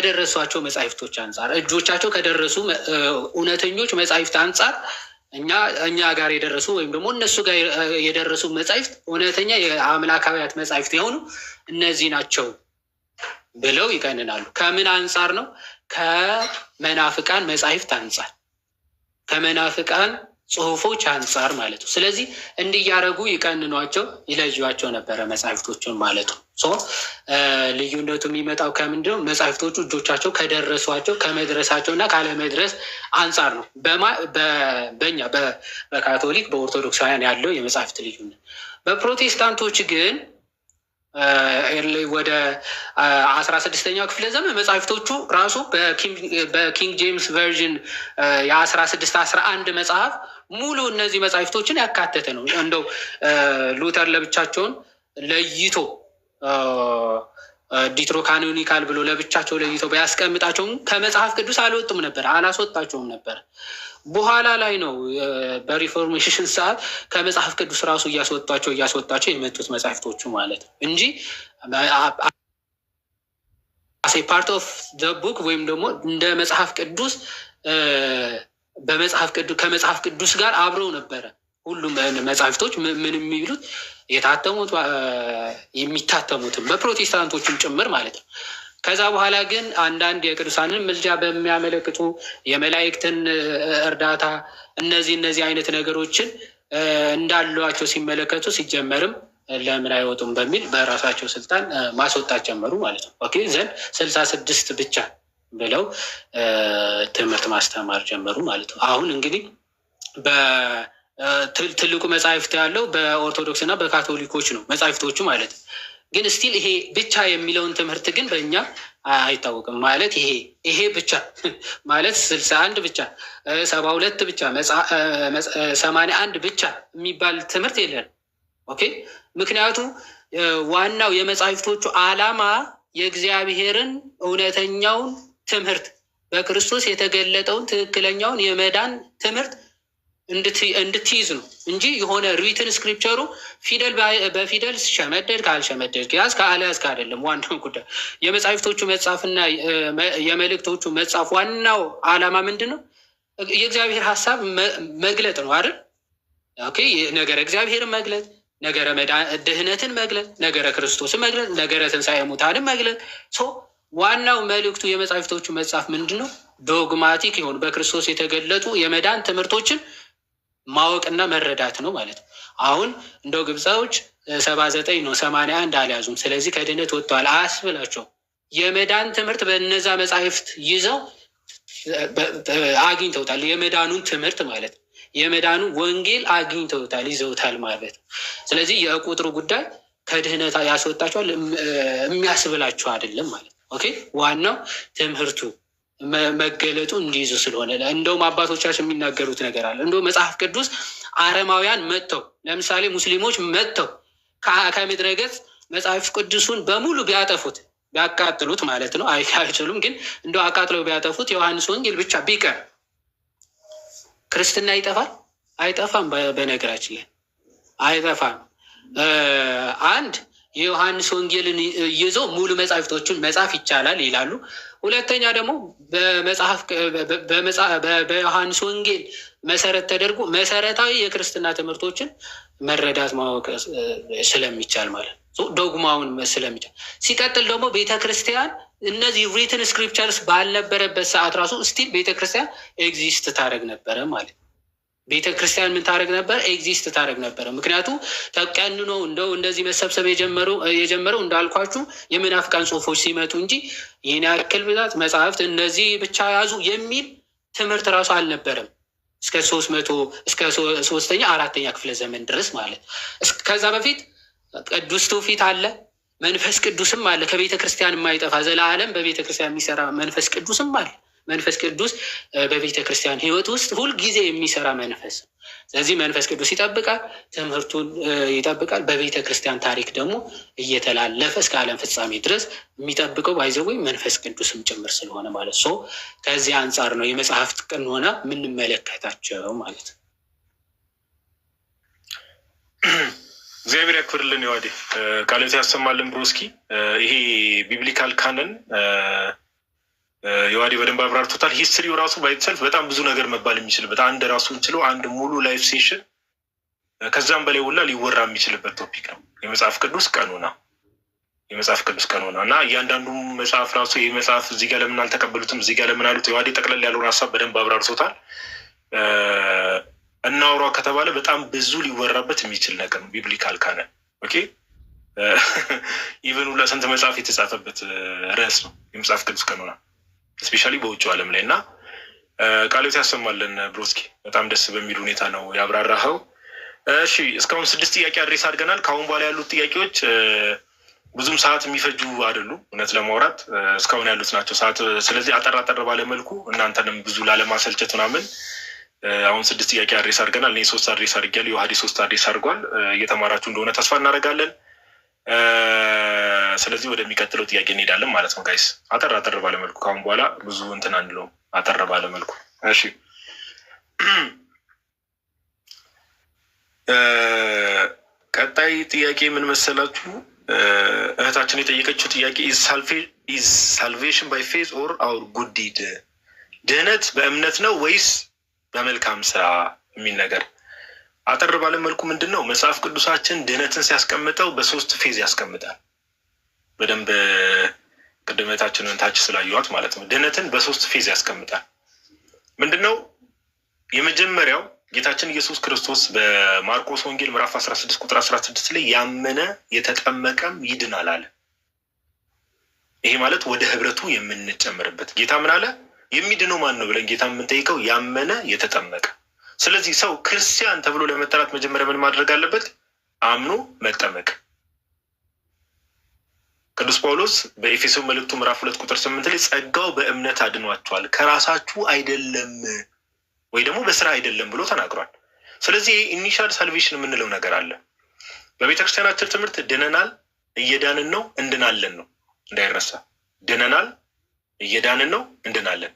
ከደረሷቸው መጻሕፍቶች አንጻር እጆቻቸው ከደረሱ እውነተኞች መጻሕፍት አንጻር እኛ ጋር የደረሱ ወይም ደግሞ እነሱ ጋር የደረሱ መጻሕፍት እውነተኛ የአምላካውያት መጻሕፍት የሆኑ እነዚህ ናቸው ብለው ይቀንናሉ። ከምን አንጻር ነው? ከመናፍቃን መጻሕፍት አንጻር፣ ከመናፍቃን ጽሁፎች አንጻር ማለት ነው። ስለዚህ እንዲያረጉ ይቀንኗቸው፣ ይለዩቸው ነበረ መጻሕፍቶቹን ማለት ነው። ልዩነቱ የሚመጣው ከምንድነው? መጻሕፍቶቹ እጆቻቸው ከደረሷቸው ከመድረሳቸው እና ካለመድረስ አንጻር ነው። በኛ በካቶሊክ በኦርቶዶክሳውያን ያለው የመጻሕፍት ልዩነት። በፕሮቴስታንቶች ግን ወደ 16ኛው ክፍለ ዘመን መጻሕፍቶቹ ራሱ በኪንግ ጄምስ ቨርዥን የ1611 መጽሐፍ ሙሉ እነዚህ መጻሕፍቶችን ያካተተ ነው። እንደው ሉተር ለብቻቸውን ለይቶ ዲትሮ ካኖኒካል ብሎ ለብቻቸው ለይቶ ቢያስቀምጣቸውም ከመጽሐፍ ቅዱስ አልወጡም ነበር፣ አላስወጣቸውም ነበር። በኋላ ላይ ነው በሪፎርሜሽን ሰዓት ከመጽሐፍ ቅዱስ ራሱ እያስወጣቸው የመጡት መጻሕፍቶቹ ማለት ነው እንጂ ፓርት ኦፍ ዘ ቡክ ወይም ደግሞ እንደ መጽሐፍ ቅዱስ ከመጽሐፍ ቅዱስ ጋር አብረው ነበረ። ሁሉም መጻሕፍቶች ምን የሚሉት የታተሙት የሚታተሙትም በፕሮቴስታንቶችም ጭምር ማለት ነው። ከዛ በኋላ ግን አንዳንድ የቅዱሳንን ምልጃ በሚያመለክቱ የመላእክትን እርዳታ እነዚህ አይነት ነገሮችን እንዳሏቸው ሲመለከቱ ሲጀመርም ለምን አይወጡም በሚል በራሳቸው ስልጣን ማስወጣት ጀመሩ ማለት ነው። ኦኬ ዘንድ 66 ብቻ ብለው ትምህርት ማስተማር ጀመሩ ማለት ነው። አሁን እንግዲህ ትልቁ መጻሕፍት ያለው በኦርቶዶክስ እና በካቶሊኮች ነው መጻሕፍቶቹ ማለት ነው። ግን ስቲል ይሄ ብቻ የሚለውን ትምህርት ግን በእኛ አይታወቅም ማለት ይሄ ብቻ ማለት 61 ብቻ 72 ብቻ 81 ብቻ የሚባል ትምህርት የለን። ኦኬ ምክንያቱም ዋናው የመጻሕፍቶቹ ዓላማ የእግዚአብሔርን እውነተኛውን ትምህርት በክርስቶስ የተገለጠውን ትክክለኛውን የመዳን ትምህርት እንድትይዝ ነው እንጂ የሆነ ሪትን ስክሪፕቸሩ ፊደል በፊደል ሸመደድ ካልሸመደድ ያዝ ከአልያዝክ አይደለም። ዋናው ጉዳይ የመጻሕፍቶቹ መጻፍና የመልእክቶቹ መጻፍ ዋናው ዓላማ ምንድን ነው? የእግዚአብሔር ሀሳብ መግለጥ ነው አይደል? ኦኬ ነገረ እግዚአብሔርን መግለጥ፣ ነገረ ድህነትን መግለጥ፣ ነገረ ክርስቶስን መግለጥ፣ ነገረ ትንሣኤ ሙታንን መግለጥ። ዋናው መልእክቱ የመጻሕፍቶቹ መጻፍ ምንድን ነው? ዶግማቲክ የሆኑ በክርስቶስ የተገለጡ የመዳን ትምህርቶችን ማወቅና መረዳት ነው ማለት ነው። አሁን እንደው ግብፃዎች 79 ነው 81 አልያዙም። ስለዚህ ከድህነት ወጥተዋል አያስብላቸው። የመዳን ትምህርት በእነዛ መጻሕፍት ይዘው አግኝተውታል። የመዳኑን ትምህርት ማለት ነው። የመዳኑ ወንጌል አግኝተውታል፣ ይዘውታል ማለት ነው። ስለዚህ የቁጥሩ ጉዳይ ከድህነት ያስወጣቸዋል የሚያስብላቸው አይደለም ማለት ነው። ኦኬ ዋናው ትምህርቱ መገለጡ እንዲይዙ ስለሆነ እንደውም አባቶቻችን የሚናገሩት ነገር አለ። እንደው መጽሐፍ ቅዱስ አረማውያን መጥተው ለምሳሌ ሙስሊሞች መጥተው ከምድረ ገጽ መጽሐፍ ቅዱሱን በሙሉ ቢያጠፉት ቢያቃጥሉት ማለት ነው፣ አይችሉም። ግን እንደው አቃጥለው ቢያጠፉት ዮሐንስ ወንጌል ብቻ ቢቀር ክርስትና ይጠፋል? አይጠፋም። በነገራችን ላይ አይጠፋም። አንድ የዮሐንስ ወንጌልን ይዞ ሙሉ መጻሕፍቶችን መጻፍ ይቻላል ይላሉ። ሁለተኛ ደግሞ በዮሐንስ ወንጌል መሰረት ተደርጎ መሰረታዊ የክርስትና ትምህርቶችን መረዳት ማወቅ ስለሚቻል ማለት ነው፣ ዶግማውን ስለሚቻል። ሲቀጥል ደግሞ ቤተክርስቲያን እነዚህ ሪትን ስክሪፕቸርስ ባልነበረበት ሰዓት ራሱ ስቲል ቤተክርስቲያን ኤግዚስት ታደረግ ነበረ ማለት ነው። ቤተክርስቲያን ምን ታደረግ ነበር? ኤግዚስት ታደረግ ነበረ። ምክንያቱም ተቀንኖ እንደዚህ መሰብሰብ የጀመረው እንዳልኳችሁ የመናፍቃን ጽሁፎች ሲመጡ እንጂ ይህን ያክል ብዛት መጽሐፍት እነዚህ ብቻ ያዙ የሚል ትምህርት ራሱ አልነበረም እስከ 3ኛ 4ኛ ክፍለ ዘመን ድረስ ማለት። ከዛ በፊት ቅዱስ ትውፊት አለ፣ መንፈስ ቅዱስም አለ። ከቤተ ክርስቲያን የማይጠፋ ዘላለም በቤተ ክርስቲያን የሚሰራ መንፈስ ቅዱስም አለ። መንፈስ ቅዱስ በቤተ ክርስቲያን ሕይወት ውስጥ ሁልጊዜ የሚሰራ መንፈስ። ስለዚህ መንፈስ ቅዱስ ይጠብቃል፣ ትምህርቱን ይጠብቃል። በቤተ ክርስቲያን ታሪክ ደግሞ እየተላለፈ እስከ ዓለም ፍጻሜ ድረስ የሚጠብቀው ባይዘወይ መንፈስ ቅዱስም ጭምር ስለሆነ ማለት ነው። ከዚህ አንጻር ነው የመጽሐፍት ቀኖና የምንመለከታቸው ማለት ነው። እግዚአብሔር ያክብርልን። ይዋዴ ቃልት ያሰማልን። ብሮስኪ ይሄ ቢብሊካል ካነን የዋዲ በደንብ አብራርቶታል። ሂስትሪው ራሱ ባይተሰልፍ በጣም ብዙ ነገር መባል የሚችልበት አንድ ራሱን ችሎ አንድ ሙሉ ላይፍ ሴሽን ከዛም በላይ ሁላ ሊወራ የሚችልበት ቶፒክ ነው። የመጽሐፍ ቅዱስ ቀኖና እና እያንዳንዱ መጽሐፍ ራሱ ይህ መጽሐፍ እዚህ ጋር ለምን አልተቀበሉትም፣ እዚህ ጋር ለምን አሉት፣ የዋዲ ጠቅለል ያለውን ሀሳብ በደንብ አብራርቶታል። እናውራ ከተባለ በጣም ብዙ ሊወራበት የሚችል ነገር ነው። ቢብሊካል ካነ ኦኬ ኢቨን ሁላ ስንት መጽሐፍ የተጻፈበት ርዕስ ነው የመጽሐፍ ቅዱስ ቀኖና ስፔሻሊ በውጭ ዓለም ላይ እና ቃሎት ያሰማለን። ብሮስኪ በጣም ደስ በሚል ሁኔታ ነው ያብራራኸው። እሺ እስካሁን 6 ጥያቄ አድሬስ አድርገናል። ከአሁን በኋላ ያሉት ጥያቄዎች ብዙም ሰዓት የሚፈጁ አይደሉም። እውነት ለማውራት እስካሁን ያሉት ናቸው ሰዓት። ስለዚህ አጠር ባለመልኩ እናንተንም ብዙ ላለማሰልቸት ምናምን አሁን 6 ጥያቄ አድሬስ አድርገናል። እኔ 3 አድሬስ አድርጌያለሁ። የዋህዲ 3 አድሬስ አድርጓል። እየተማራችሁ እንደሆነ ተስፋ እናደርጋለን። ስለዚህ ወደሚቀጥለው ጥያቄ እንሄዳለን ማለት ነው ጋይስ። አጠር ባለመልኩ ከአሁን በኋላ ብዙ እንትን አንለው፣ አጠር ባለመልኩ። እሺ ቀጣይ ጥያቄ ምን መሰላችሁ? እህታችን የጠየቀችው ጥያቄ ኢዝ ሳልቬሽን ባይ ፌዝ ኦር አውር ጉድ ዲድ፣ ድህነት በእምነት ነው ወይስ በመልካም ስራ የሚል ነገር። አጠር ባለመልኩ ምንድን ነው መጽሐፍ ቅዱሳችን ድህነትን ሲያስቀምጠው በ3 ፌዝ ያስቀምጣል። በደንብ ቅድመታችንን ታች ስላየዋት ማለት ነው። ድህነትን በ3 ፌዝ ያስቀምጣል። ምንድነው? የመጀመሪያው ጌታችን ኢየሱስ ክርስቶስ በማርቆስ ወንጌል ምዕራፍ 16 ቁጥር 16 ላይ ያመነ የተጠመቀም ይድናል አለ። ይሄ ማለት ወደ ህብረቱ የምንጨምርበት። ጌታ ምን አለ? የሚድነው ማን ነው ብለን ጌታ የምንጠይቀው ያመነ የተጠመቀ። ስለዚህ ሰው ክርስቲያን ተብሎ ለመጠራት መጀመሪያ ምን ማድረግ አለበት? አምኖ መጠመቅ። ቅዱስ ጳውሎስ በኤፌሶን መልእክቱ ምዕራፍ 2 ቁጥር 8 ላይ ጸጋው በእምነት አድኗቸዋል ከራሳችሁ አይደለም ወይ ደግሞ በስራ አይደለም ብሎ ተናግሯል። ስለዚህ ኢኒሻል ሳልቬሽን የምንለው ነገር አለ። በቤተክርስቲያናችን ትምህርት ድነናል፣ እየዳንን ነው፣ እንድናለን ነው። እንዳይረሳ ድነናል፣ እየዳንን ነው፣ እንድናለን።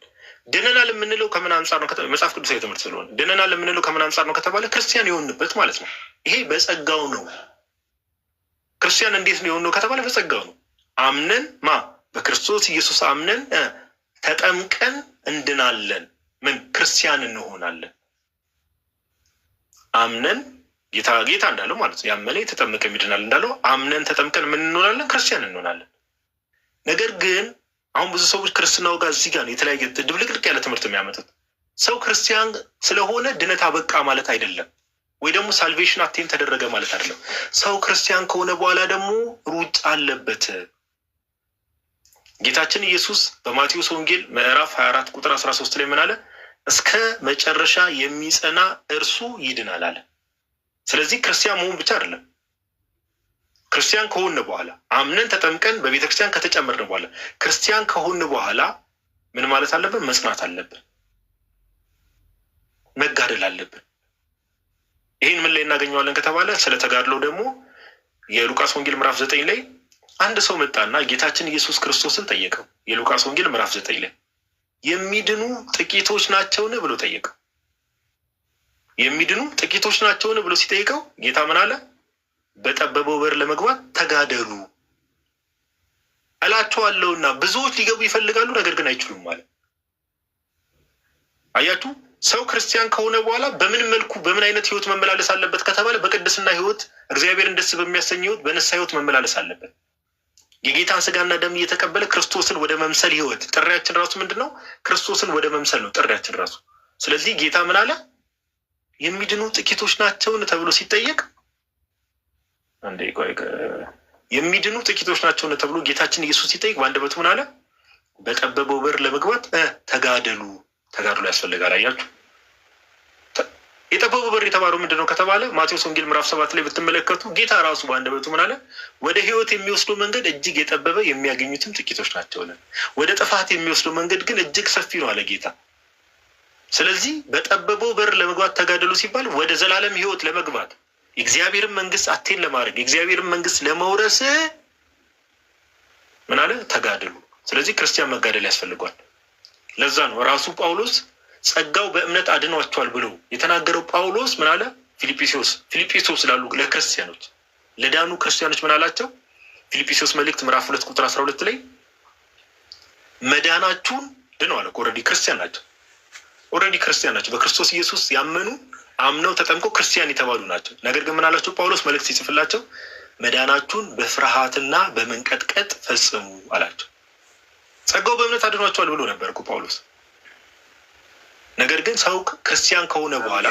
ድነናል የምንለው ከምን አንጻር ነው? መጽሐፍ ቅዱሳዊ ትምህርት ስለሆነ ድነናል የምንለው ከምን አንጻር ነው ከተባለ ክርስቲያን የሆንበት ማለት ነው። ይሄ በጸጋው ነው። ክርስቲያን እንዴት ነው የሆነው ከተባለ በጸጋው ነው። አምነን በክርስቶስ ኢየሱስ አምነን ተጠምቀን እንድናለን። ምን ክርስቲያን እንሆናለን። አምነን ጌታ እንዳለው ማለት ነው። ያመነ የተጠመቀ ይድናል እንዳለው አምነን ተጠምቀን ምን እንሆናለን? ክርስቲያን እንሆናለን። ነገር ግን አሁን ብዙ ሰዎች ክርስትናው ጋር እዚህ ጋር የተለያየ ድብልቅልቅ ያለ ትምህርት የሚያመጡት። ሰው ክርስቲያን ስለሆነ ድነት አበቃ ማለት አይደለም፣ ወይ ደግሞ ሳልቬሽን አቴን ተደረገ ማለት አይደለም። ሰው ክርስቲያን ከሆነ በኋላ ደግሞ ሩጫ አለበት። ጌታችን ኢየሱስ በማቴዎስ ወንጌል ምዕራፍ 24 ቁጥር 13 ላይ ምን አለ? እስከ መጨረሻ የሚጸና እርሱ ይድናል አለ። ስለዚህ ክርስቲያን መሆን ብቻ አይደለም። ክርስቲያን ከሆነ በኋላ አምነን ተጠምቀን በቤተክርስቲያን ከተጨመርን በኋላ ክርስቲያን ከሆነ በኋላ ምን ማለት አለብን? መጽናት አለብን፣ መጋደል አለብን። ይህን ምን ላይ እናገኘዋለን ከተባለ ስለ ተጋድለው ደግሞ የሉቃስ ወንጌል ምዕራፍ 9 ላይ አንድ ሰው መጣና ጌታችን ኢየሱስ ክርስቶስን ጠየቀው። የሉቃስ ወንጌል ምዕራፍ 9 ላይ የሚድኑ ጥቂቶች ናቸውን ብሎ ጠየቀው። የሚድኑ ጥቂቶች ናቸውን ብሎ ሲጠይቀው ጌታ ምን አለ? በጠበበው በር ለመግባት ተጋደሉ እላቸዋለሁና ብዙዎች ሊገቡ ይፈልጋሉ፣ ነገር ግን አይችሉም ማለት። አያችሁ፣ ሰው ክርስቲያን ከሆነ በኋላ በምን መልኩ በምን አይነት ህይወት መመላለስ አለበት ከተባለ በቅድስና ህይወት፣ እግዚአብሔርን ደስ በሚያሰኝ ህይወት፣ በንስሐ ህይወት መመላለስ አለበት። የጌታን ስጋና ደም እየተቀበለ ክርስቶስን ወደ መምሰል ህይወት። ጥሪያችን ራሱ ምንድን ነው? ክርስቶስን ወደ መምሰል ነው ጥሪያችን ራሱ። ስለዚህ ጌታ ምን አለ? የሚድኑ ጥቂቶች ናቸውን ተብሎ ሲጠየቅ የሚድኑ ጥቂቶች ናቸውን ተብሎ ጌታችን ኢየሱስ ሲጠይቅ በአንደበቱ ምን አለ? በጠበበው በር ለመግባት ተጋደሉ ያስፈልጋል። አያችሁ፣ የጠበበው በር የተባለው ምንድን ነው ከተባለ ማቴዎስ ወንጌል ምዕራፍ 7 ላይ ብትመለከቱ ጌታ ራሱ በአንደበቱ ምን አለ? ወደ ህይወት የሚወስደው መንገድ እጅግ የጠበበ የሚያገኙትም ጥቂቶች ናቸው፣ ወደ ጥፋት የሚወስደው መንገድ ግን እጅግ ሰፊ ነው አለ ጌታ። ስለዚህ በጠበበው በር ለመግባት ተጋደሉ ሲባል ወደ ዘላለም ህይወት ለመግባት የእግዚአብሔርን መንግስት አቴን ለማድረግ የእግዚአብሔርን መንግስት ለመውረስ ምን አለ? ተጋደሉ። ስለዚህ ክርስቲያን መጋደል ያስፈልጓል። ለዛ ነው ራሱ ጳውሎስ ጸጋው በእምነት አድኗቸዋል ብሎ የተናገረው። ጳውሎስ ምን አለ? ፊልጵስዩስ ላሉ ለክርስቲያኖች ለዳኑ ክርስቲያኖች ምን አላቸው? ፊልጵስዩስ መልእክት ምዕራፍ 2 ቁጥር 12 ላይ መዳናችሁን ድነዋል። ኦልሬዲ ክርስቲያን ናቸው። በክርስቶስ ኢየሱስ ያመኑ አምነው ተጠምቀው ክርስቲያን የተባሉ ናቸው። ነገር ግን ምን አላቸው ጳውሎስ መልእክት ሲጽፍላቸው? መዳናችሁን በፍርሃትና በመንቀጥቀጥ ፈጽሙ አላቸው። ጸጋው በእምነት አድኗቸዋል ብሎ ነበር እኮ ጳውሎስ። ነገር ግን ሰው ክርስቲያን ከሆነ በኋላ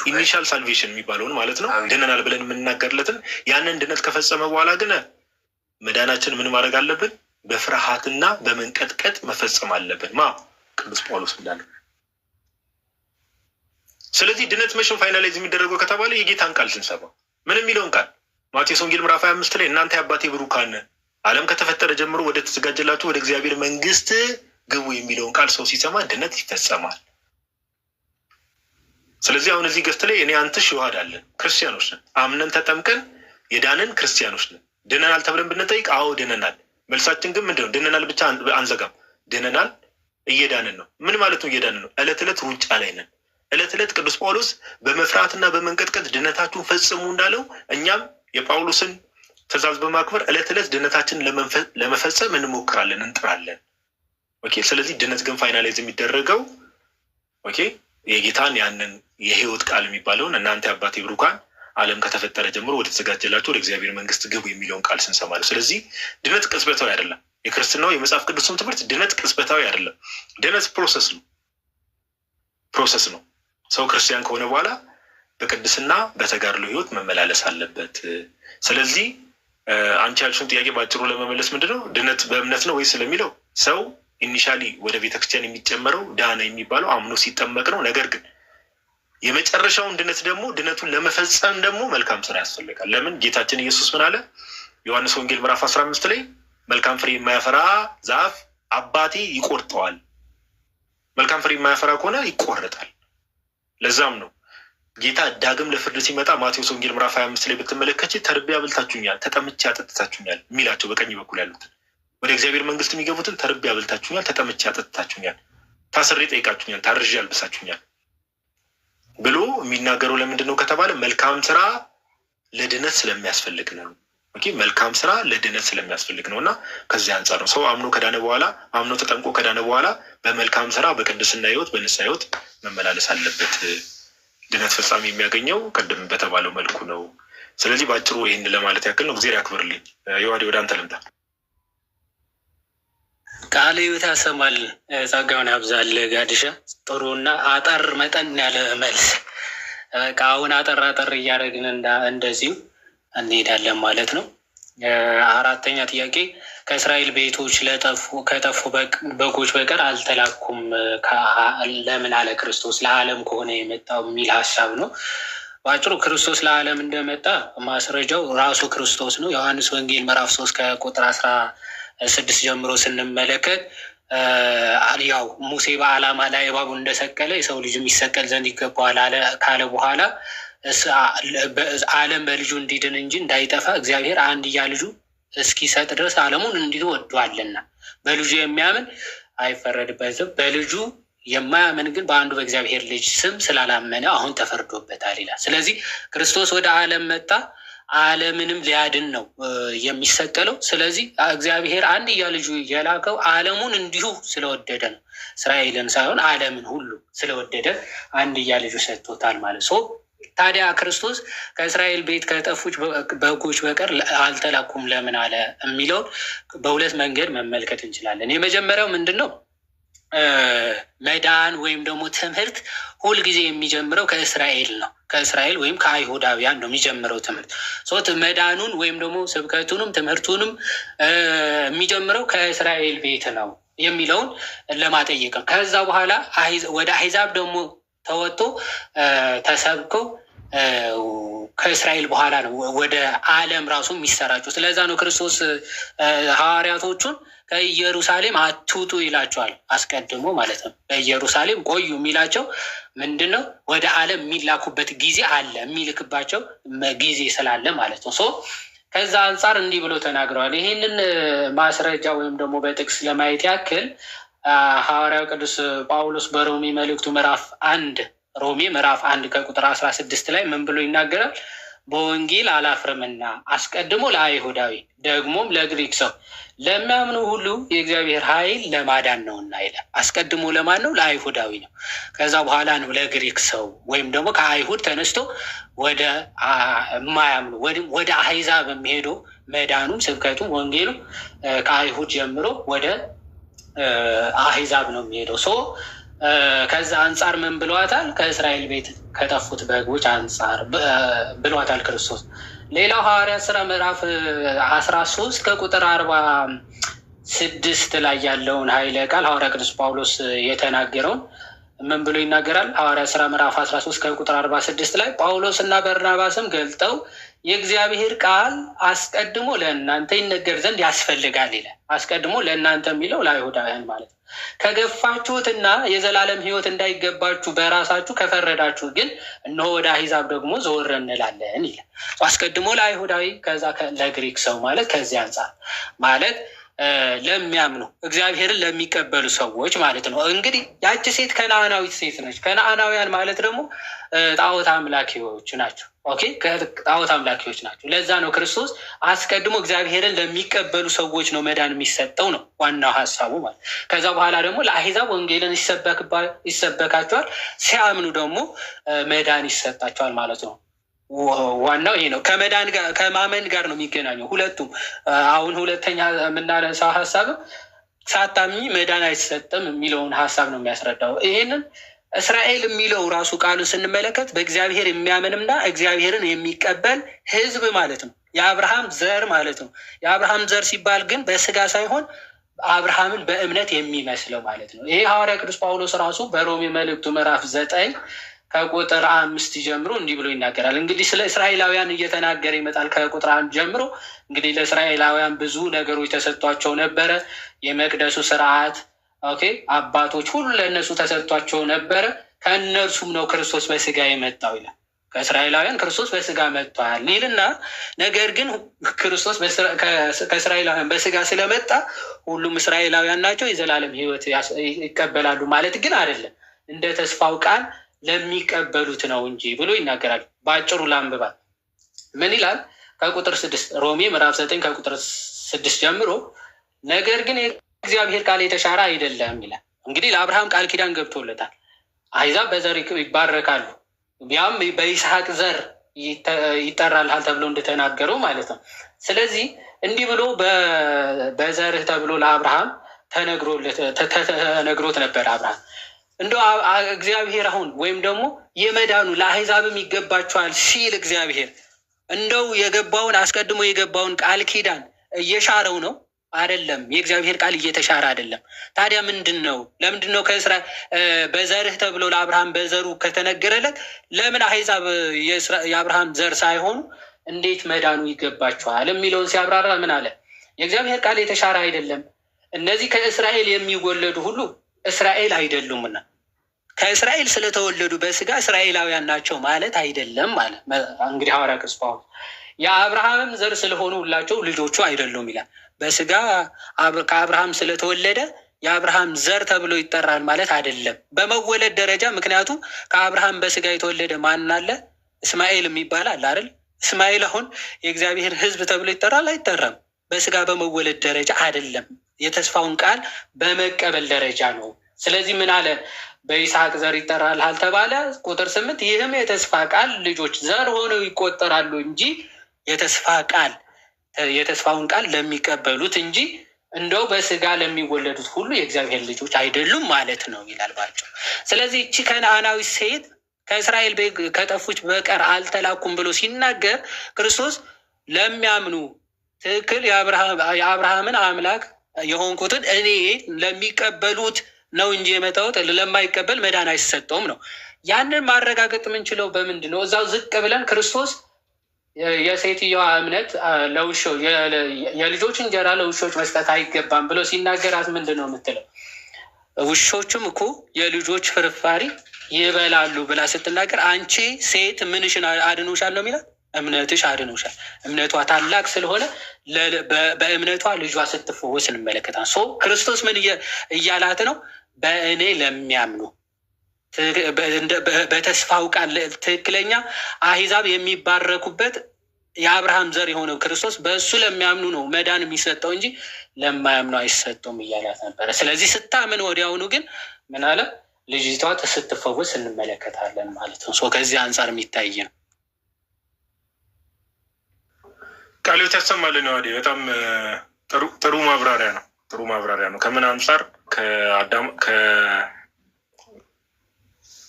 ኢኒሻል ሳልቬሽን የሚባለውን ማለት ነው ድነናል ብለን የምንናገርለትን ያንን ድነት ከፈጸመ በኋላ ግን መዳናችን ምን ማድረግ አለብን? በፍርሃትና በመንቀጥቀጥ መፈጸም አለብን። ቅዱስ ጳውሎስ እንዳለው። ስለዚህ ድነት መቼም ፋይናላይዝ የሚደረገው ከተባለ የጌታን ቃል ስንሰማ ምን የሚለውን ቃል ማቴዎስ ወንጌል ምዕራፍ 25 ላይ እናንተ የአባቴ ብሩካን ዓለም ከተፈጠረ ጀምሮ ወደ ተዘጋጀላችሁ ወደ እግዚአብሔር መንግስት ግቡ የሚለውን ቃል ሰው ሲሰማ ድነት ይፈጸማል። ስለዚህ አሁን እዚህ ገስት ላይ እኔ አንተሽ ይዋሃድ አለን ክርስቲያኖች ነን፣ አምነን ተጠምቀን የዳንን ክርስቲያኖች ነን። ድነናል ተብለን ብንጠይቅ አዎ ድነናል። መልሳችን ግን ምንድነው? ድነናል ብቻ አንዘጋም። ድነናል እየዳንን ነው። ምን ማለት ነው እየዳንን ነው? ዕለት ዕለት ሩጫ ላይ ነን። ዕለት ዕለት ቅዱስ ጳውሎስ በመፍራትና በመንቀጥቀጥ ድነታችሁን ፈጽሙ እንዳለው እኛም የጳውሎስን ትእዛዝ በማክበር ዕለት ዕለት ድነታችንን ለመፈጸም እንሞክራለን፣ እንጥራለን። ኦኬ። ስለዚህ ድነት ግን ፋይናላይዝ የሚደረገው ኦኬ የጌታን ያንን የህይወት ቃል የሚባለውን እናንተ የአባቴ ብሩካን ዓለም ከተፈጠረ ጀምሮ ወደ ተዘጋጀላችሁ ወደ እግዚአብሔር መንግስት ግቡ የሚለውን ቃል ስንሰማ ነው። ስለዚህ ድነት ቅጽበታዊ አይደለም። የክርስትናው የመጽሐፍ ቅዱስም ትምህርት ድነት ቅጽበታዊ አይደለም። ድነት ፕሮሰስ ነው። ሰው ክርስቲያን ከሆነ በኋላ በቅድስና በተጋድሎ ህይወት መመላለስ አለበት። ስለዚህ አንቺ ያልሽውን ጥያቄ በአጭሩ ለመመለስ ምንድነው ድነት በእምነት ነው ወይ ስለሚለው ሰው ኢኒሻሊ ወደ ቤተክርስቲያን የሚጨመረው ዳነ የሚባለው አምኖ ሲጠመቅ ነው። ነገር ግን የመጨረሻውን ድነት ደግሞ ድነቱን ለመፈጸም ደግሞ መልካም ስራ ያስፈልጋል። ለምን? ጌታችን ኢየሱስ ምን አለ? ዮሐንስ ወንጌል ምዕራፍ 15 ላይ መልካም ፍሬ የማያፈራ ዛፍ አባቴ ይቆርጠዋል። መልካም ፍሬ የማያፈራ ከሆነ ይቆረጣል። ለዛም ነው ጌታ ዳግም ለፍርድ ሲመጣ ማቴዎስ ወንጌል ምዕራፍ 25 ላይ ብትመለከች ተርቤ አብልታችሁኛል፣ ተጠምቼ አጠጥታችሁኛል የሚላቸው በቀኝ በኩል ያሉትን ወደ እግዚአብሔር መንግስት የሚገቡትን ተርቤ አብልታችሁኛል፣ ተጠምቼ አጠጥታችሁኛል፣ ታስሬ ጠይቃችሁኛል፣ ታርዤ አልብሳችሁኛል ብሎ የሚናገረው ለምንድን ነው ከተባለ መልካም ስራ ለድነት ስለሚያስፈልግ ነው። መልካም ስራ ለድነት ስለሚያስፈልግ ነው። እና ከዚህ አንጻር ነው ሰው አምኖ ከዳነ በኋላ አምኖ ተጠምቆ ከዳነ በኋላ በመልካም ስራ በቅድስና ህይወት በንስሐ ህይወት መመላለስ አለበት። ድነት ፍጻሜ የሚያገኘው ቅድም በተባለው መልኩ ነው። ስለዚህ በአጭሩ ይህን ለማለት ያክል ነው። እግዚአብሔር ያክብርልኝ። ዮሐዴ ወደ አንተ ልምጣ። ቃለ ሕይወት ያሰማል፣ ጸጋውን ያብዛል። ጋድሻ ጥሩና አጠር መጠን ያለ መልስ። በቃ አሁን አጠር እያደረግን እንደዚሁ እንሄዳለን ማለት ነው። አራተኛ ጥያቄ ከእስራኤል ቤቶች ከጠፉ በጎች በቀር አልተላኩም ለምን አለ ክርስቶስ? ለዓለም ከሆነ የመጣው የሚል ሀሳብ ነው። በአጭሩ ክርስቶስ ለዓለም እንደመጣ ማስረጃው ራሱ ክርስቶስ ነው። ዮሐንስ ወንጌል ምዕራፍ 3 ከቁጥር 16 ጀምሮ ስንመለከት ያው ሙሴ በዓላማ ላይ እባቡ እንደሰቀለ የሰው ልጅ የሚሰቀል ዘንድ ይገባዋል ካለ በኋላ ዓለም በልጁ እንዲድን እንጂ እንዳይጠፋ እግዚአብሔር አንድያ ልጁ እስኪሰጥ ድረስ ዓለሙን እንዲሁ ወዷልና በልጁ የሚያምን አይፈረድበትም፣ በልጁ የማያምን ግን በአንዱ በእግዚአብሔር ልጅ ስም ስላላመነ አሁን ተፈርዶበታል ይላል። ስለዚህ ክርስቶስ ወደ ዓለም መጣ፣ ዓለምንም ሊያድን ነው የሚሰቀለው። ስለዚህ እግዚአብሔር አንድያ ልጁ የላከው ዓለሙን እንዲሁ ስለወደደ ነው። እስራኤልን ሳይሆን ዓለምን ሁሉ ስለወደደ አንድያ ልጁ ሰጥቶታል ማለት ነው። ታዲያ ክርስቶስ ከእስራኤል ቤት ከጠፉት በጎች በቀር አልተላኩም ለምን አለ የሚለውን በሁለት መንገድ መመልከት እንችላለን። የመጀመሪያው ምንድን ነው? መዳን ወይም ደግሞ ትምህርት ሁልጊዜ የሚጀምረው ከእስራኤል ነው። ከእስራኤል ወይም ከአይሁዳውያን ነው የሚጀምረው ትምህርት። መዳኑን ወይም ደግሞ ስብከቱንም ትምህርቱንም የሚጀምረው ከእስራኤል ቤት ነው የሚለውን ለማጠየቅ ነው። ከዛ በኋላ ወደ አሕዛብ ደግሞ ተወጥቶ ተሰብኮ ከእስራኤል በኋላ ነው ወደ ዓለም ራሱ የሚሰራጩ። ስለዛ ነው ክርስቶስ ሐዋርያቶቹን ከኢየሩሳሌም አትውጡ ይላቸዋል አስቀድሞ ማለት ነው። በኢየሩሳሌም ቆዩ የሚላቸው ምንድን ነው? ወደ ዓለም የሚላኩበት ጊዜ አለ፣ የሚልክባቸው ጊዜ ስላለ ማለት ነው። ከዛ አንጻር እንዲህ ብሎ ተናግረዋል። ይህንን ማስረጃ ወይም ደግሞ በጥቅስ ለማየት ያክል ሐዋርያው ቅዱስ ጳውሎስ በሮሜ መልእክቱ ምዕራፍ 1 ከቁጥር 16 ላይ ምን ብሎ ይናገራል? በወንጌል አላፍርምና አስቀድሞ ለአይሁዳዊ ደግሞም ለግሪክ ሰው ለሚያምኑ ሁሉ የእግዚአብሔር ኃይል ለማዳን ነውና ይላል። አስቀድሞ ለማን ነው? ለአይሁዳዊ ነው። ከዛ በኋላ ነው ለግሪክ ሰው ወይም ደግሞ ከአይሁድ ተነስቶ ወደ የማያምኑ ወደ አሕዛብ የሚሄደው መዳኑም ስብከቱም ወንጌሉ ከአይሁድ ጀምሮ ወደ አሕዛብ ነው የሚሄደው። ከዛ አንጻር ምን ብሏታል? ከእስራኤል ቤት ከጠፉት በጎች አንጻር ብሏታል ክርስቶስ። ሌላው ሐዋርያት ሥራ ምዕራፍ 13 ከቁጥር 46 ላይ ያለውን ኃይለ ቃል ሐዋርያ ቅዱስ ጳውሎስ የተናገረውን ምን ብሎ ይናገራል? ሐዋርያት ሥራ ምዕራፍ 13 ከቁጥር 46 ላይ ጳውሎስ እና በርናባስም ገልጠው የእግዚአብሔር ቃል አስቀድሞ ለእናንተ ይነገር ዘንድ ያስፈልጋል ይላል። አስቀድሞ ለእናንተ የሚለው ለአይሁዳውያን ማለት ነው። ከገፋችሁትና የዘላለም ሕይወት እንዳይገባችሁ በራሳችሁ ከፈረዳችሁ ግን እነሆ ወደ አሕዛብ ደግሞ ዘወር እንላለን ይላል። አስቀድሞ ለአይሁዳዊ ከዛ ለግሪክ ሰው ማለት ከዚህ አንጻር ማለት ለሚያምኑ እግዚአብሔርን ለሚቀበሉ ሰዎች ማለት ነው። እንግዲህ ያቺ ሴት ከነዓናዊት ሴት ነች። ከነዓናውያን ማለት ደግሞ ጣዖት አምላኪዎች ናቸው። ኦኬ፣ ጣዖት አምላኪዎች ናቸው። ለዛ ነው ክርስቶስ አስቀድሞ እግዚአብሔርን ለሚቀበሉ ሰዎች ነው መዳን የሚሰጠው ነው ዋናው ሀሳቡ ማለት። ከዛ በኋላ ደግሞ ለአሕዛብ ወንጌልን ይሰበካቸዋል። ሲያምኑ ደግሞ መዳን ይሰጣቸዋል ማለት ነው። ዋናው ይሄ ነው። ከማመን ጋር ነው የሚገናኘው ሁለቱም። አሁን ሁለተኛ የምናነሳው ሀሳብ ሳታምኚ መዳን አይሰጥም የሚለውን ሀሳብ ነው የሚያስረዳው። ይሄንን እስራኤል የሚለው ራሱ ቃሉን ስንመለከት በእግዚአብሔር የሚያምንና እግዚአብሔርን የሚቀበል ሕዝብ ማለት ነው። የአብርሃም ዘር ማለት ነው። የአብርሃም ዘር ሲባል ግን በስጋ ሳይሆን አብርሃምን በእምነት የሚመስለው ማለት ነው። ይሄ ሐዋርያ ቅዱስ ጳውሎስ ራሱ በሮሜ መልእክቱ ምዕራፍ 9 ከቁጥር 5 ጀምሮ እንዲህ ብሎ ይናገራል። እንግዲህ ስለ እስራኤላውያን እየተናገረ ይመጣል። ከቁጥር 1 ጀምሮ እንግዲህ ለእስራኤላውያን ብዙ ነገሮች ተሰጥቷቸው ነበረ። የመቅደሱ ስርዓት አባቶች ሁሉ ለእነሱ ተሰጥቷቸው ነበረ። ከእነርሱም ነው ክርስቶስ በስጋ የመጣው ይላል። ከእስራኤላውያን ክርስቶስ በስጋ መጥቷል ይልና ነገር ግን ክርስቶስ ከእስራኤላውያን በስጋ ስለመጣ ሁሉም እስራኤላውያን ናቸው የዘላለም ሕይወት ይቀበላሉ ማለት ግን አይደለም። እንደ ተስፋው ቃል ለሚቀበሉት ነው እንጂ ብሎ ይናገራል። በአጭሩ ላንብባል። ምን ይላል? ከቁጥር 6 ሮሜ ምዕራፍ 9 ከቁጥር 6 ጀምሮ ነገር ግን የእግዚአብሔር ቃል የተሻረ አይደለም ይላል። እንግዲህ ለአብርሃም ቃል ኪዳን ገብቶለታል። አሕዛብ በዘር ይባረካሉ፣ ያም በይስሐቅ ዘር ይጠራልሃል ተብሎ እንደተናገረው ማለት ነው። ስለዚህ እንዲህ ብሎ በዘርህ ተብሎ ለአብርሃም ተነግሮት ነበር። አብርሃም እንደው እግዚአብሔር አሁን ወይም ደግሞ የመዳኑ ለአሕዛብም ይገባቸዋል ሲል እግዚአብሔር እንደው የገባውን አስቀድሞ የገባውን ቃል ኪዳን እየሻረው ነው አይደለም። የእግዚአብሔር ቃል እየተሻረ አይደለም። ታዲያ ምንድን ነው? ለምንድን ነው በዘርህ ተብሎ ለአብርሃም በዘሩ ከተነገረለት ለምን አሕዛብ የአብርሃም ዘር ሳይሆኑ እንዴት መዳኑ ይገባቸዋል የሚለውን ሲያብራራ ምን አለ? የእግዚአብሔር ቃል የተሻረ አይደለም። እነዚህ ከእስራኤል የሚወለዱ ሁሉ እስራኤል አይደሉምና ከእስራኤል ስለተወለዱ በስጋ እስራኤላውያን ናቸው ማለት አይደለም ማለት እንግዲህ ሐዋርያ ቅዱስ ጳውሎስ የአብርሃምም ዘር ስለሆኑ ሁላቸው ልጆቹ አይደሉም ይላል። በስጋ ከአብርሃም ስለተወለደ የአብርሃም ዘር ተብሎ ይጠራል ማለት አይደለም በመወለድ ደረጃ። ምክንያቱም ከአብርሃም በስጋ የተወለደ ማን አለ? እስማኤል የሚባል አለ አይደል? እስማኤል አሁን የእግዚአብሔር ሕዝብ ተብሎ ይጠራል አይጠራም። በስጋ በመወለድ ደረጃ አይደለም፣ የተስፋውን ቃል በመቀበል ደረጃ ነው። ስለዚህ ምን አለ? በይስሐቅ ዘር ይጠራል አልተባለ? ቁጥር 8 ይህም የተስፋ ቃል ልጆች ዘር ሆነው ይቆጠራሉ እንጂ የተስፋውን ቃል ለሚቀበሉት እንጂ እንደው በስጋ ለሚወለዱት ሁሉ የእግዚአብሔር ልጆች አይደሉም ማለት ነው ይላል ባቸው። ስለዚህ እቺ ከነዓናዊት ሴት ከእስራኤል ከጠፉት በቀር አልተላኩም ብሎ ሲናገር ክርስቶስ ለሚያምኑ ትክክል የአብርሃምን አምላክ የሆንኩትን እኔ ለሚቀበሉት ነው እንጂ የመጣሁት ለማይቀበል መዳን አይሰጠውም ነው። ያንን ማረጋገጥ የምንችለው በምንድን ነው? እዛው ዝቅ ብለን ክርስቶስ የሴትዮዋ እምነት የልጆች እንጀራ ለውሾች መስጠት አይገባም ብሎ ሲናገራት ምንድን ነው የምትለው? ውሾችም እኮ የልጆች ፍርፋሪ ይበላሉ ብላ ስትናገር አንቺ ሴት ምንሽን አድኖሻል ነው የሚላት? እምነትሽ አድኖሻል። እምነቷ ታላቅ ስለሆነ በእምነቷ ልጇ ስትፈወስ እንመለከታል። ክርስቶስ ምን እያላት ነው? በእኔ ለሚያምኑ በተስፋው ቃል ትክክለኛ አሕዛብ የሚባረኩበት የአብርሃም ዘር የሆነው ክርስቶስ በእሱ ለሚያምኑ ነው መዳን የሚሰጠው እንጂ ለማያምኑ አይሰጠውም እያላት ነበረ። ስለዚህ ስታምን ወዲያውኑ ግን ምን አለ? ልጅቷ ስትፈወስ እንመለከታለን ማለት ነው። ከዚህ አንጻር የሚታይ ነው። ቃልዮት ያሰማልን። ዋዴ በጣም ጥሩ ማብራሪያ ነው። ጥሩ ማብራሪያ ነው። ከምን አንጻር?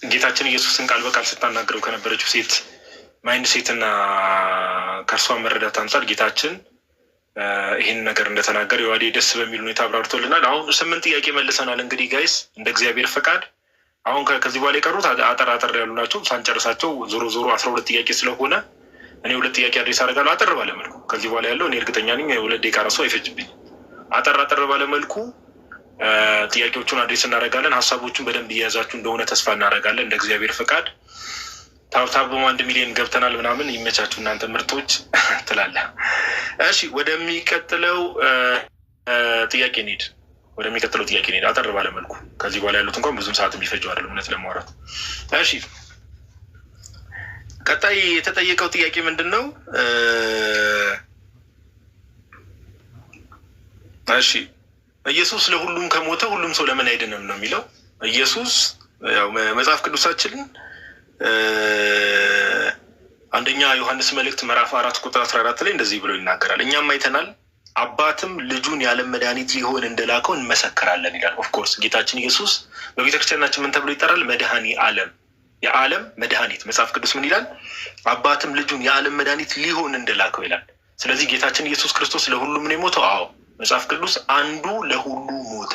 ጌታችን ኢየሱስን ቃል በቃል ስታናገረው ከነበረችው ሴት ማይንድ ሴት እና ከእርሷ መረዳት አንጻር ጌታችን ይህን ነገር እንደተናገር የዋዴ ደስ በሚል ሁኔታ አብራርቶልናል። አሁን 8 ጥያቄ መልሰናል። እንግዲህ ጋይስ እንደ እግዚአብሔር ፈቃድ አሁን ከዚህ በኋላ የቀሩት አጠር አጠር ያሉ ናቸው። ሳንጨርሳቸው ዞሮ 12 ጥያቄ ስለሆነ እኔ 2 ጥያቄ አድሬስ አደርጋለሁ አጠር ባለመልኩ። ከዚህ በኋላ ያለው እኔ እርግጠኛ ነኝ 2 ደቂቃ ራሱ አይፈጅብኝ። አጠር ባለመልኩ ጥያቄዎቹን አድሬስ እናደርጋለን። ሀሳቦቹን በደንብ እየያዛችሁ እንደሆነ ተስፋ እናደርጋለን እንደ እግዚአብሔር ፈቃድ። ታብታብ 1 ሚሊዮን ገብተናል ምናምን። ይመቻችሁ እናንተ ምርጦች ትላለህ። እሺ ወደሚቀጥለው ጥያቄ እንሂድ። አጠር ባለመልኩ ከዚህ በኋላ ያሉት እንኳን ብዙም ሰዓት የሚፈጁ አይደለም እውነት ለማውራት። እሺ ቀጣይ የተጠየቀው ጥያቄ ምንድን ነው? እሺ ኢየሱስ ለሁሉም ከሞተ ሁሉም ሰው ለምን አይድንም ነው የሚለው። ኢየሱስ ያው መጽሐፍ ቅዱሳችንን አንደኛ ዮሐንስ መልእክት ምዕራፍ 4 ቁጥር 14 ላይ እንደዚህ ብሎ ይናገራል። እኛም አይተናል አባትም ልጁን የዓለም መድኃኒት ሊሆን እንደላከው እንመሰክራለን ይላል። ኦፍኮርስ ጌታችን ኢየሱስ በቤተክርስቲያናችን ምን ተብሎ ይጠራል? መድኃኒ ዓለም፣ የዓለም መድኃኒት። መጽሐፍ ቅዱስ ምን ይላል? አባትም ልጁን የዓለም መድኃኒት ሊሆን እንደላከው ይላል። ስለዚህ ጌታችን ኢየሱስ ክርስቶስ ለሁሉም ነው የሞተው። አዎ መጽሐፍ ቅዱስ አንዱ ለሁሉ ሞተ፣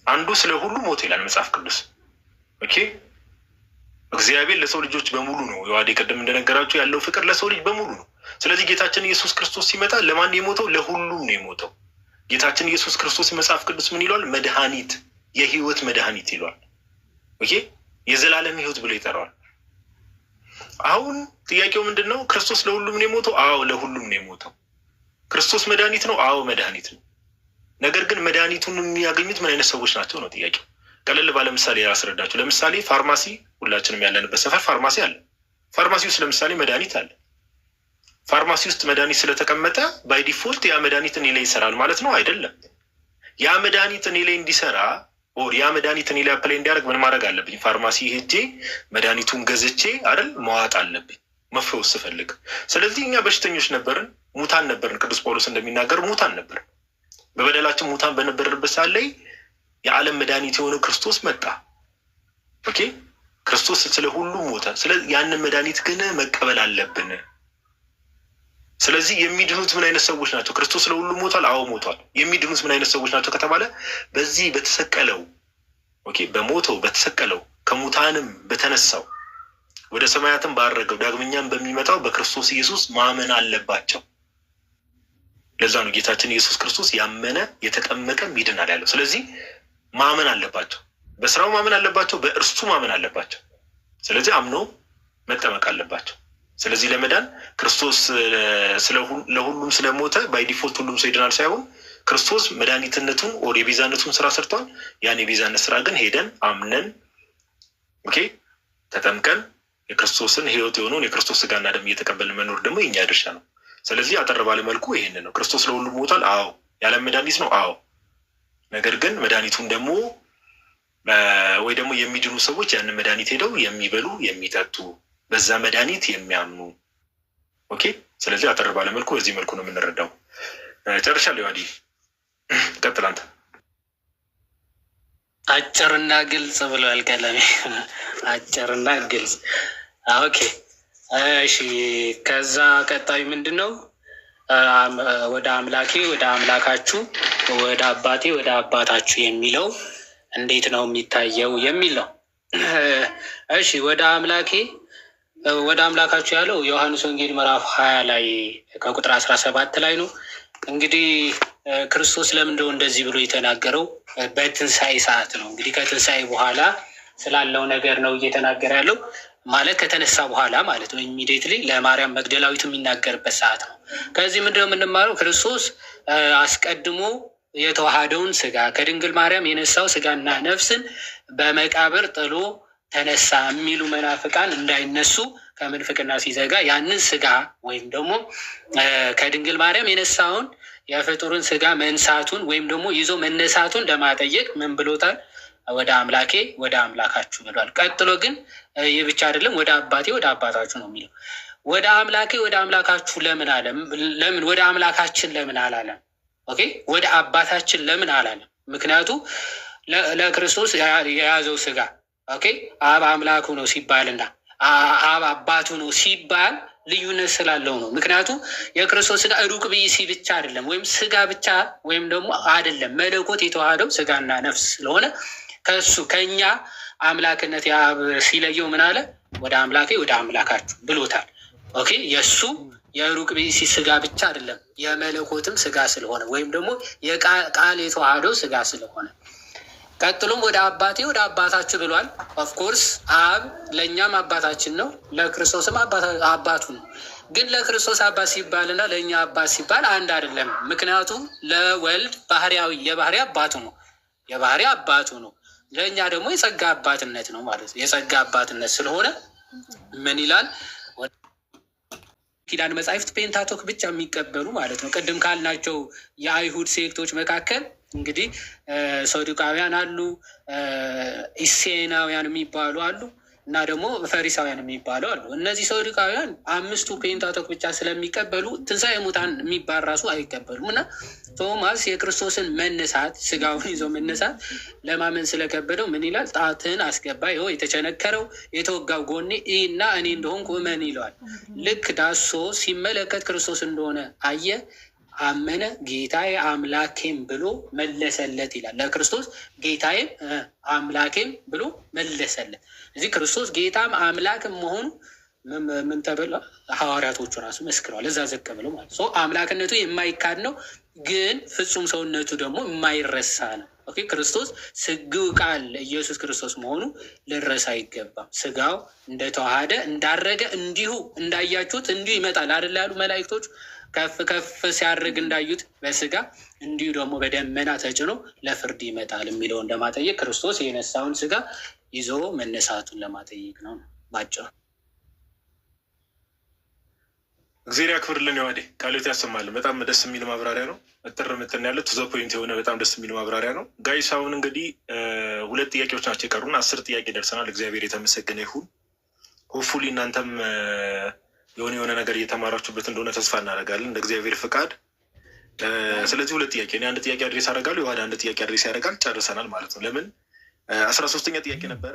አንዱ ስለ ሁሉ ሞተ ይላል መጽሐፍ ቅዱስ። ኦኬ እግዚአብሔር ለሰው ልጆች በሙሉ ነው። የዋዴ ቅድም እንደነገራችሁ ያለው ፍቅር ለሰው ልጅ በሙሉ ነው። ስለዚህ ጌታችን ኢየሱስ ክርስቶስ ሲመጣ ለማን የሞተው? ለሁሉም ነው የሞተው። ጌታችን ኢየሱስ ክርስቶስ መጽሐፍ ቅዱስ ምን ይሏል? መድኃኒት፣ የህይወት መድኃኒት ይሏል። ኦኬ የዘላለም ህይወት ብሎ ይጠራዋል። አሁን ጥያቄው ምንድን ነው? ክርስቶስ ለሁሉም ነው የሞተው? አዎ ለሁሉም ነው የሞተው። ክርስቶስ መድኃኒት ነው? አዎ መድኃኒት ነው። ነገር ግን መድኃኒቱን የሚያገኙት ምን አይነት ሰዎች ናቸው ነው ጥያቄው። ቀለል ባለ ምሳሌ ያስረዳችሁ። ለምሳሌ ፋርማሲ፣ ሁላችንም ያለንበት ሰፈር ፋርማሲ አለ። ፋርማሲ ውስጥ ለምሳሌ መድኃኒት አለ። ፋርማሲ ውስጥ መድኃኒት ስለተቀመጠ ባይ ዲፎልት ያ መድኃኒት እኔ ላይ ይሰራል ማለት ነው? አይደለም። ያ መድኃኒት እኔ ላይ እንዲሰራ ያ መድኃኒት እኔ ላይ አፕላይ እንዲያደርግ ምን ማድረግ አለብኝ? ፋርማሲ ሄጄ መድኃኒቱን ገዝቼ አይደል መዋጥ አለብኝ መፈወስ ስፈልግ። ስለዚህ እኛ በሽተኞች ነበርን፣ ሙታን ነበርን። ቅዱስ ጳውሎስ እንደሚናገር ሙታን ነበርን። በበደላችን ሙታን በነበርንበት ሰዓት ላይ የዓለም መድኃኒት የሆነው ክርስቶስ መጣ። ኦኬ ክርስቶስ ስለ ሁሉ ሞተ። ስለዚህ ያንን መድኃኒት ግን መቀበል አለብን። ስለዚህ የሚድኑት ምን አይነት ሰዎች ናቸው? ክርስቶስ ስለ ሁሉ ሞቷል። አዎ ሞቷል። የሚድኑት ምን አይነት ሰዎች ናቸው ከተባለ በዚህ በተሰቀለው በሞተው በተሰቀለው ከሙታንም በተነሳው ወደ ሰማያትም ባረገው ዳግመኛም በሚመጣው በክርስቶስ ኢየሱስ ማመን አለባቸው። ለዛ ነው ጌታችን ኢየሱስ ክርስቶስ ያመነ የተጠመቀም ይድናል ያለው። ስለዚህ ማመን አለባቸው፣ በስራው ማመን አለባቸው፣ በእርሱ ማመን አለባቸው። ስለዚህ አምነው መጠመቅ አለባቸው። ስለዚህ ለመዳን ክርስቶስ ለሁሉም ስለሞተ ባይ ዲፎልት ሁሉም ሰው ይድናል ሳይሆን ክርስቶስ መድኃኒትነቱን ወደ የቤዛነቱን ስራ ሰርቷል። ያን የቤዛነት ስራ ግን ሄደን አምነን ተጠምቀን የክርስቶስን ህይወት የሆነውን የክርስቶስ ስጋና ደም እየተቀበልን መኖር ደግሞ የኛ ድርሻ ነው። ስለዚህ አጠር ባለ መልኩ ይሄንን ነው። ክርስቶስ ለሁሉም ሞቷል። አዎ ያለም መድኃኒት ነው። አዎ ነገር ግን መድኃኒቱን ደግሞ ወይ ደግሞ የሚድኑ ሰዎች ያንን መድኃኒት ሄደው የሚበሉ የሚጠጡ በዛ መድኃኒት የሚያምኑ ስለዚህ አጠር ባለ መልኩ በዚህ መልኩ ነው የምንረዳው። ጨርሻለሁ። ዋዲ ቀጥል አንተ። አጭርና ግልጽ ብሏል ቀለሜ። አጭርና ግልጽ። ኦኬ እሺ። ከዛ ቀጣዩ ምንድን ነው? ወደ አምላኬ ወደ አምላካችሁ፣ ወደ አባቴ ወደ አባታችሁ የሚለው እንዴት ነው የሚታየው የሚል ነው። እሺ ወደ አምላኬ ወደ አምላካችሁ ያለው ዮሐንስ ወንጌል ምዕራፍ 20 ላይ ከቁጥር 17 ላይ ነው። እንግዲህ ክርስቶስ ለምንድነው እንደዚህ ብሎ የተናገረው? በትንሣኤ ሰዓት ነው። እንግዲህ ከትንሣኤ በኋላ ስላለው ነገር ነው እየተናገረ ያለው። ማለት ከተነሳ በኋላ ማለት ነው። ኢሚዲየትሊ ለማርያም መግደላዊት የሚናገርበት ሰዓት ነው። ከዚህ ምንድነው የምንማረው? ክርስቶስ አስቀድሞ የተዋሃደውን ስጋ ከድንግል ማርያም የነሳው ስጋና ነፍስን በመቃብር ጥሎ ተነሳ የሚሉ መናፍቃን እንዳይነሱ ከምንፍቅና ሲዘጋ ያንን ስጋ ወይም ደግሞ ከድንግል ማርያም የነሳውን የፍጡርን ስጋ መንሳቱን ወይም ደግሞ ይዞ መነሳቱን ለማጠየቅ ምን ብሎታል? ወደ አምላኬ ወደ አምላካችሁ ብሏል። ቀጥሎ ግን ይህ ብቻ አይደለም፣ ወደ አባቴ ወደ አባታችሁ ነው የሚለው። ወደ አምላኬ ወደ አምላካችሁ ለምን አለ? ለምን ወደ አምላካችን ለምን አላለም? ኦኬ፣ ወደ አባታችን ለምን አላለም? ምክንያቱ ለክርስቶስ የያዘው ስጋ ኦኬ አብ አምላኩ ነው ሲባልና አብ አባቱ ነው ሲባል ልዩነት ስላለው ነው። ምክንያቱም የክርስቶስ ስጋ ሩቅ ብእሲ ብቻ አይደለም፣ ወይም ስጋ ብቻ ወይም ደግሞ አይደለም፣ መለኮት የተዋሃደው ስጋና ነፍስ ስለሆነ ከሱ ከኛ አምላክነት የአብ ሲለየው ምን አለ? ወደ አምላኬ ወደ አምላካችሁ ብሎታል። ኦኬ የእሱ የሩቅ ብእሲ ስጋ ብቻ አይደለም፣ የመለኮትም ስጋ ስለሆነ ወይም ደግሞ የቃል የተዋሃደው ስጋ ስለሆነ ቀጥሎም ወደ አባቴ ወደ አባታችሁ ብሏል። ኦፍኮርስ አብ ለእኛም አባታችን ነው፣ ለክርስቶስም አባቱ ነው። ግን ለክርስቶስ አባት ሲባልና ለእኛ አባት ሲባል አንድ አይደለም። ምክንያቱም ለወልድ ባህርያዊ የባህሪ አባቱ ነው፣ የባህሪ አባቱ ነው። ለእኛ ደግሞ የጸጋ አባትነት ነው ማለት ነው። የጸጋ አባትነት ስለሆነ ምን ይላል? ኪዳን መጻሕፍት ፔንታቶክ ብቻ የሚቀበሉ ማለት ነው። ቅድም ካልናቸው የአይሁድ ሴክቶች መካከል እንግዲህ ሰዱቃውያን አሉ፣ ኢሴናውያን የሚባሉ አሉ እና ደግሞ ፈሪሳውያን የሚባሉ አሉ። እነዚህ ሰዱቃውያን አምስቱ ፔንታቶክ ብቻ ስለሚቀበሉ ትንሣኤ ሙታን የሚባል ራሱ አይቀበሉም። እና ቶማስ የክርስቶስን መነሳት ስጋውን ይዞ መነሳት ለማመን ስለከበደው ምን ይላል? ጣትህን አስገባ፣ ይኸው የተቸነከረው የተወጋው ጎኔ እና እኔ እንደሆንኩ እመን ይለዋል። ልክ ዳሶ ሲመለከት ክርስቶስ እንደሆነ አየ፣ አመነ፣ ጌታዬ አምላኬም ብሎ መለሰለት ይላል። ለክርስቶስ ጌታዬም አምላኬም ብሎ መለሰለት። እዚህ ክርስቶስ ጌታም አምላክም መሆኑ ምን ተብሎ ሐዋርያቶቹ ራሱ መስክረዋል። እዛ ዘቅ ብለው ማለት ነው። አምላክነቱ የማይካድ ነው፣ ግን ፍጹም ሰውነቱ ደግሞ የማይረሳ ነው። ኦኬ ክርስቶስ ስግው ቃል ኢየሱስ ክርስቶስ መሆኑ ልረሳ አይገባም። ስጋው እንደተዋሃደ እንዳረገ እንዲሁ እንዳያችሁት እንዲሁ ይመጣል አይደል ያሉ መላእክቶች ከፍ ከፍ ሲያደርግ እንዳዩት በስጋ እንዲሁ ደግሞ በደመና ተጭኖ ለፍርድ ይመጣል የሚለውን ለማጠየቅ ክርስቶስ የነሳውን ስጋ ይዞ መነሳቱን ለማጠየቅ ነው ባጭሩ። እግዚአብሔር ያክብርልን። ዋዴ ቃሎት ያሰማልን። በጣም ደስ የሚል ማብራሪያ ነው። እጥር ምትን ያለ ቱ ዘ ፖይንት የሆነ በጣም ደስ የሚል ማብራሪያ ነው። ጋይስ አሁን እንግዲህ 2 ጥያቄዎች ናቸው የቀሩን። 10 ጥያቄ ደርሰናል። እግዚአብሔር የተመሰገነ ይሁን። ሆፕፉሊ እናንተም የሆነ ነገር እየተማራችሁበት እንደሆነ ተስፋ እናደርጋለን እንደ እግዚአብሔር ፍቃድ። ስለዚህ 2 ጥያቄ እኔ 1 ጥያቄ አድሬስ አደርጋለሁ፣ የዋዳ 1 ጥያቄ አድሬስ ያደርጋል። ጨርሰናል ማለት ነው። ለምን 13ኛ ጥያቄ ነበረ፣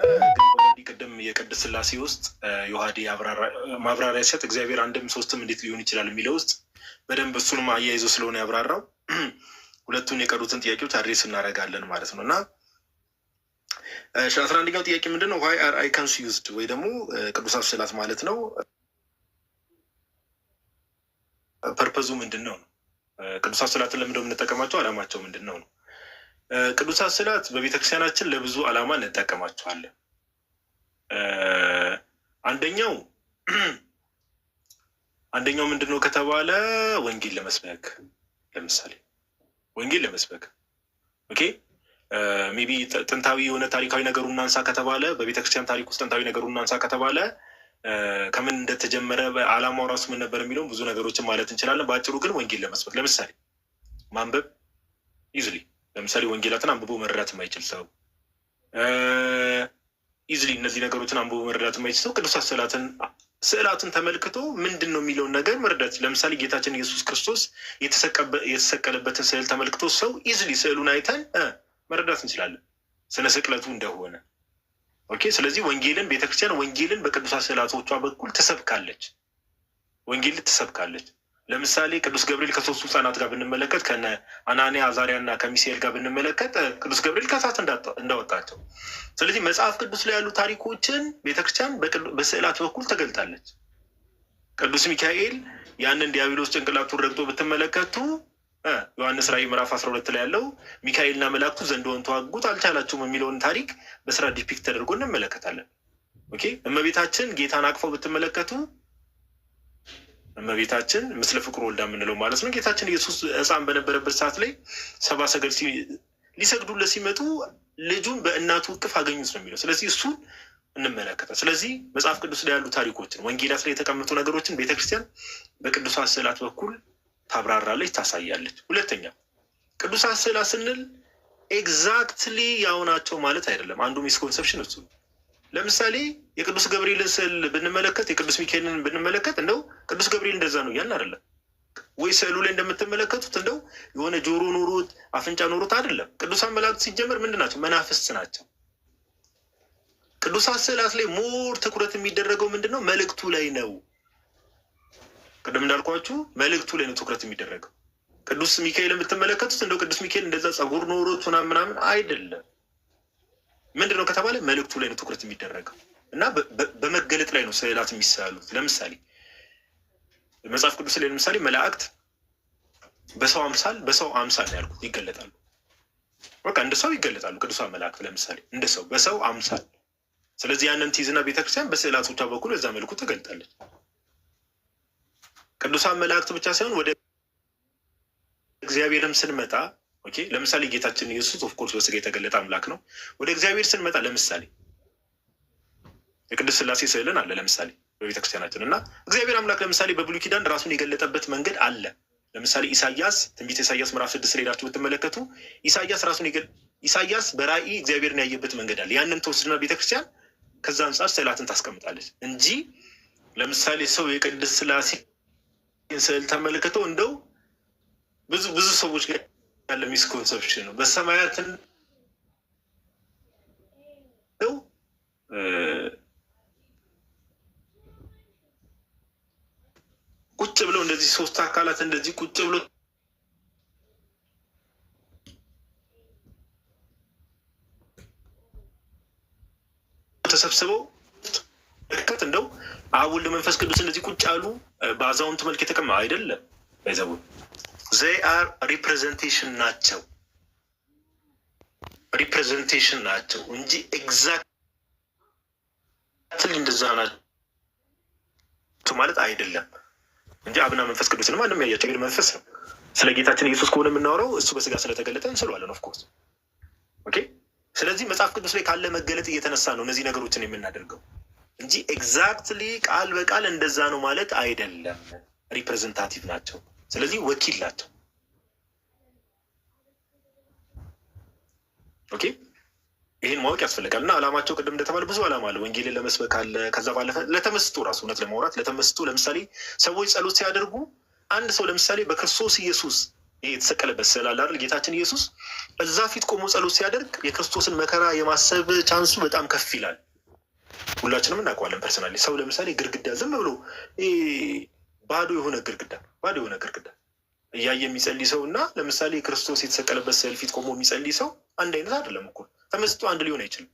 ግን ቅድም የቅድስት ሥላሴ ውስጥ የውሃዴ ማብራሪያ ሲሰጥ እግዚአብሔር አንድም ሶስትም እንዴት ሊሆን ይችላል የሚለው ውስጥ በደንብ እሱንም አያይዞ ስለሆነ ያብራራው 2ቱን የቀሩትን ጥያቄዎች አድሬስ እናደርጋለን ማለት ነው። እና 11ኛው ጥያቄ ምንድን ነው? ዋይ አር አይከንስ ዩዝድ ወይ ደግሞ ቅዱሳት ስዕላት ማለት ነው ፐርፐዙ ምንድን ነው? ቅዱሳት ስዕላትን ለምንድነው የምንጠቀማቸው? ዓላማቸው ምንድን ነው? ቅዱሳት ስዕላት በቤተክርስቲያናችን ለብዙ ዓላማ እንጠቀማቸዋለን። አንደኛው ምንድን ነው ከተባለ ወንጌል ለመስበክ፣ ለምሳሌ ወንጌል ለመስበክ ኦኬ ሜቢ ጥንታዊ የሆነ ታሪካዊ ነገሩን እናንሳ ከተባለ፣ በቤተክርስቲያን ታሪክ ውስጥ ጥንታዊ ነገሩን እናንሳ ከተባለ ከምን እንደተጀመረ ዓላማው ራሱ ምን ነበር የሚለውን ብዙ ነገሮችን ማለት እንችላለን። በአጭሩ ግን ወንጌል ለመስበክ ለምሳሌ ማንበብ ኢዝሊ፣ ለምሳሌ ወንጌላትን አንብቦ መረዳት የማይችል ሰው ኢዝሊ እነዚህ ነገሮችን አንብቦ መረዳት የማይችል ሰው ቅዱሳት ስዕላትን ተመልክቶ ምንድን ነው የሚለውን ነገር መረዳት። ለምሳሌ ጌታችን ኢየሱስ ክርስቶስ የተሰቀለበትን ስዕል ተመልክቶ ሰው ኢዝሊ ስዕሉን አይተን መረዳት እንችላለን ስነ ስቅለቱ እንደሆነ። ኦኬ ስለዚህ ወንጌልን ቤተክርስቲያን ወንጌልን በቅዱሳት ስዕላቶቿ በኩል ትሰብካለች፣ ወንጌል ትሰብካለች። ለምሳሌ ቅዱስ ገብርኤል ከ3ቱ ሕፃናት ጋር ብንመለከት ከነ አናንያ አዛሪያ እና ከሚሳኤል ጋር ብንመለከት ቅዱስ ገብርኤል ከእሳት እንዳወጣቸው። ስለዚህ መጽሐፍ ቅዱስ ላይ ያሉ ታሪኮችን ቤተክርስቲያን በስዕላት በኩል ተገልጣለች። ቅዱስ ሚካኤል ያንን ዲያብሎስ ጭንቅላቱን ረግጦ ብትመለከቱ ዮሐንስ ራዕይ ምዕራፍ 12 ላይ ያለው ሚካኤልና መላእክቱ ዘንዶውን ተዋጉት አልቻላቸውም የሚለውን ታሪክ በስራ ዲፒክት ተደርጎ እንመለከታለን። ኦኬ እመቤታችን ጌታን አቅፈው ብትመለከቱ እመቤታችን ምስለ ፍቁር ወልዳ የምንለው ማለት ነው። ጌታችን ኢየሱስ ሕፃን በነበረበት ሰዓት ላይ 70 ሰገል ሊሰግዱለት ሲመጡ ልጁን በእናቱ እቅፍ አገኙት ነው የሚለው። ስለዚህ እሱን እንመለከታል። ስለዚህ መጽሐፍ ቅዱስ ላይ ያሉ ታሪኮችን፣ ወንጌላት ላይ የተቀመጡ ነገሮችን ቤተክርስቲያን በቅዱሳት ስዕላት በኩል ታብራራለች፣ ታሳያለች። ሁለተኛ ቅዱሳት ስዕላት ስንል ኤግዛክትሊ ያው ናቸው ማለት አይደለም። አንዱ ሚስኮንሰፕሽን እሱ ነው። ለምሳሌ የቅዱስ ገብርኤልን ስዕል ብንመለከት፣ የቅዱስ ሚካኤልን ብንመለከት እንደው ቅዱስ ገብርኤል እንደዛ ነው እያልን አይደለም ወይ? ስዕሉ ላይ እንደምትመለከቱት እንደው የሆነ ጆሮ ኖሮት አፍንጫ ኖሮት አይደለም። ቅዱሳን መላእክት ሲጀመር ምንድን ናቸው? መናፍስት ናቸው። ቅዱሳት ስዕላት ላይ ሞር ትኩረት የሚደረገው ምንድን ነው? መልእክቱ ላይ ነው። ቅድም እንዳልኳችሁ መልእክቱ ላይ ነው ትኩረት የሚደረገው። ቅዱስ ሚካኤል የምትመለከቱት እንደው ቅዱስ ሚካኤል እንደዛ ጸጉር ኖሮት ምናምን አይደለም። ምንድን ነው ከተባለ መልእክቱ ላይ ነው ትኩረት የሚደረገው እና በመገለጥ ላይ ነው ስዕላት የሚሳሉት። ለምሳሌ መጽሐፍ ቅዱስ ላይ ለምሳሌ መላእክት በሰው አምሳል ነው ያልኩት ይገለጣሉ። በቃ እንደ ሰው ይገለጣሉ ቅዱሳን መላእክት ለምሳሌ እንደ ሰው በሰው አምሳል። ስለዚህ ያንን ትይዝና ቤተክርስቲያን በስዕላቶቿ በኩል በዛ መልኩ ትገልጣለች። ቅዱሳን መላእክት ብቻ ሳይሆን ወደ እግዚአብሔርም ስንመጣ ኦኬ፣ ለምሳሌ ጌታችን ኢየሱስ ኦፍኮርስ በስጋ የተገለጠ አምላክ ነው። ወደ እግዚአብሔር ስንመጣ ለምሳሌ የቅዱስ ሥላሴ ስዕልን አለ ለምሳሌ በቤተክርስቲያናችን እና እግዚአብሔር አምላክ ለምሳሌ በብሉይ ኪዳን ራሱን የገለጠበት መንገድ አለ። ለምሳሌ ኢሳያስ ትንቢተ ኢሳያስ ምዕራፍ 6 ላይ ሄዳችሁ ብትመለከቱ ኢሳያስ በራእይ እግዚአብሔርን ያየበት መንገድ አለ። ያንን ተወስድና ቤተክርስቲያን ከዛ አንጻር ስዕላትን ታስቀምጣለች እንጂ ለምሳሌ ሰው የቅዱስ ሥላሴ ስዕል ተመልክተው እንደው ብዙ ሰዎች ጋር ያለ ሚስኮንሰፕሽን ነው። በሰማያት እንደው ቁጭ ብለው እንደዚህ ሶስት አካላት እንደዚህ ቁጭ ብሎ ተሰብስበው እከት እንደው አብ ወልድ መንፈስ ቅዱስ እንደዚህ ቁጭ ያሉ በአዛውንት መልክ የተቀመ አይደለም። ይዘቡ ዘይ አር ሪፕሬዘንቴሽን ናቸው እንጂ ኤግዛክትሊ እንደዛ ናቸው ማለት አይደለም እንጂ አብና መንፈስ ቅዱስን ማንም ያያቸው ግን መንፈስ ነው። ስለ ጌታችን ኢየሱስ ከሆነ የምናወራው እሱ በስጋ ስለተገለጠ እንስለዋለን ኦፍኮርስ ኦኬ። ስለዚህ መጽሐፍ ቅዱስ ላይ ካለ መገለጥ እየተነሳ ነው እነዚህ ነገሮችን የምናደርገው እንጂ ኤግዛክትሊ ቃል በቃል እንደዛ ነው ማለት አይደለም። ሪፕሬዘንታቲቭ ናቸው። ስለዚህ ወኪል ናቸው። ኦኬ፣ ይህን ማወቅ ያስፈልጋል። እና ዓላማቸው ቅድም እንደተባለ ብዙ ዓላማ አለ። ወንጌልን ለመስበክ አለ። ከዛ ባለፈ ለተመስጦ ራሱ እውነት ለማውራት ለተመስጦ፣ ለምሳሌ ሰዎች ጸሎት ሲያደርጉ አንድ ሰው ለምሳሌ በክርስቶስ ኢየሱስ ይሄ የተሰቀለበት ስዕል አለ አይደል? ጌታችን ኢየሱስ እዛ ፊት ቆሞ ጸሎት ሲያደርግ የክርስቶስን መከራ የማሰብ ቻንሱ በጣም ከፍ ይላል። ሁላችንም እናውቀዋለን። ፐርሰናሊ ሰው ለምሳሌ ግድግዳ ዝም ብሎ ባዶ የሆነ ግድግዳ እያየ የሚጸልይ ሰው እና ለምሳሌ ክርስቶስ የተሰቀለበት ስዕል ፊት ቆሞ የሚጸልይ ሰው አንድ አይነት አይደለም እኮ። ተመስጦ አንድ ሊሆን አይችልም።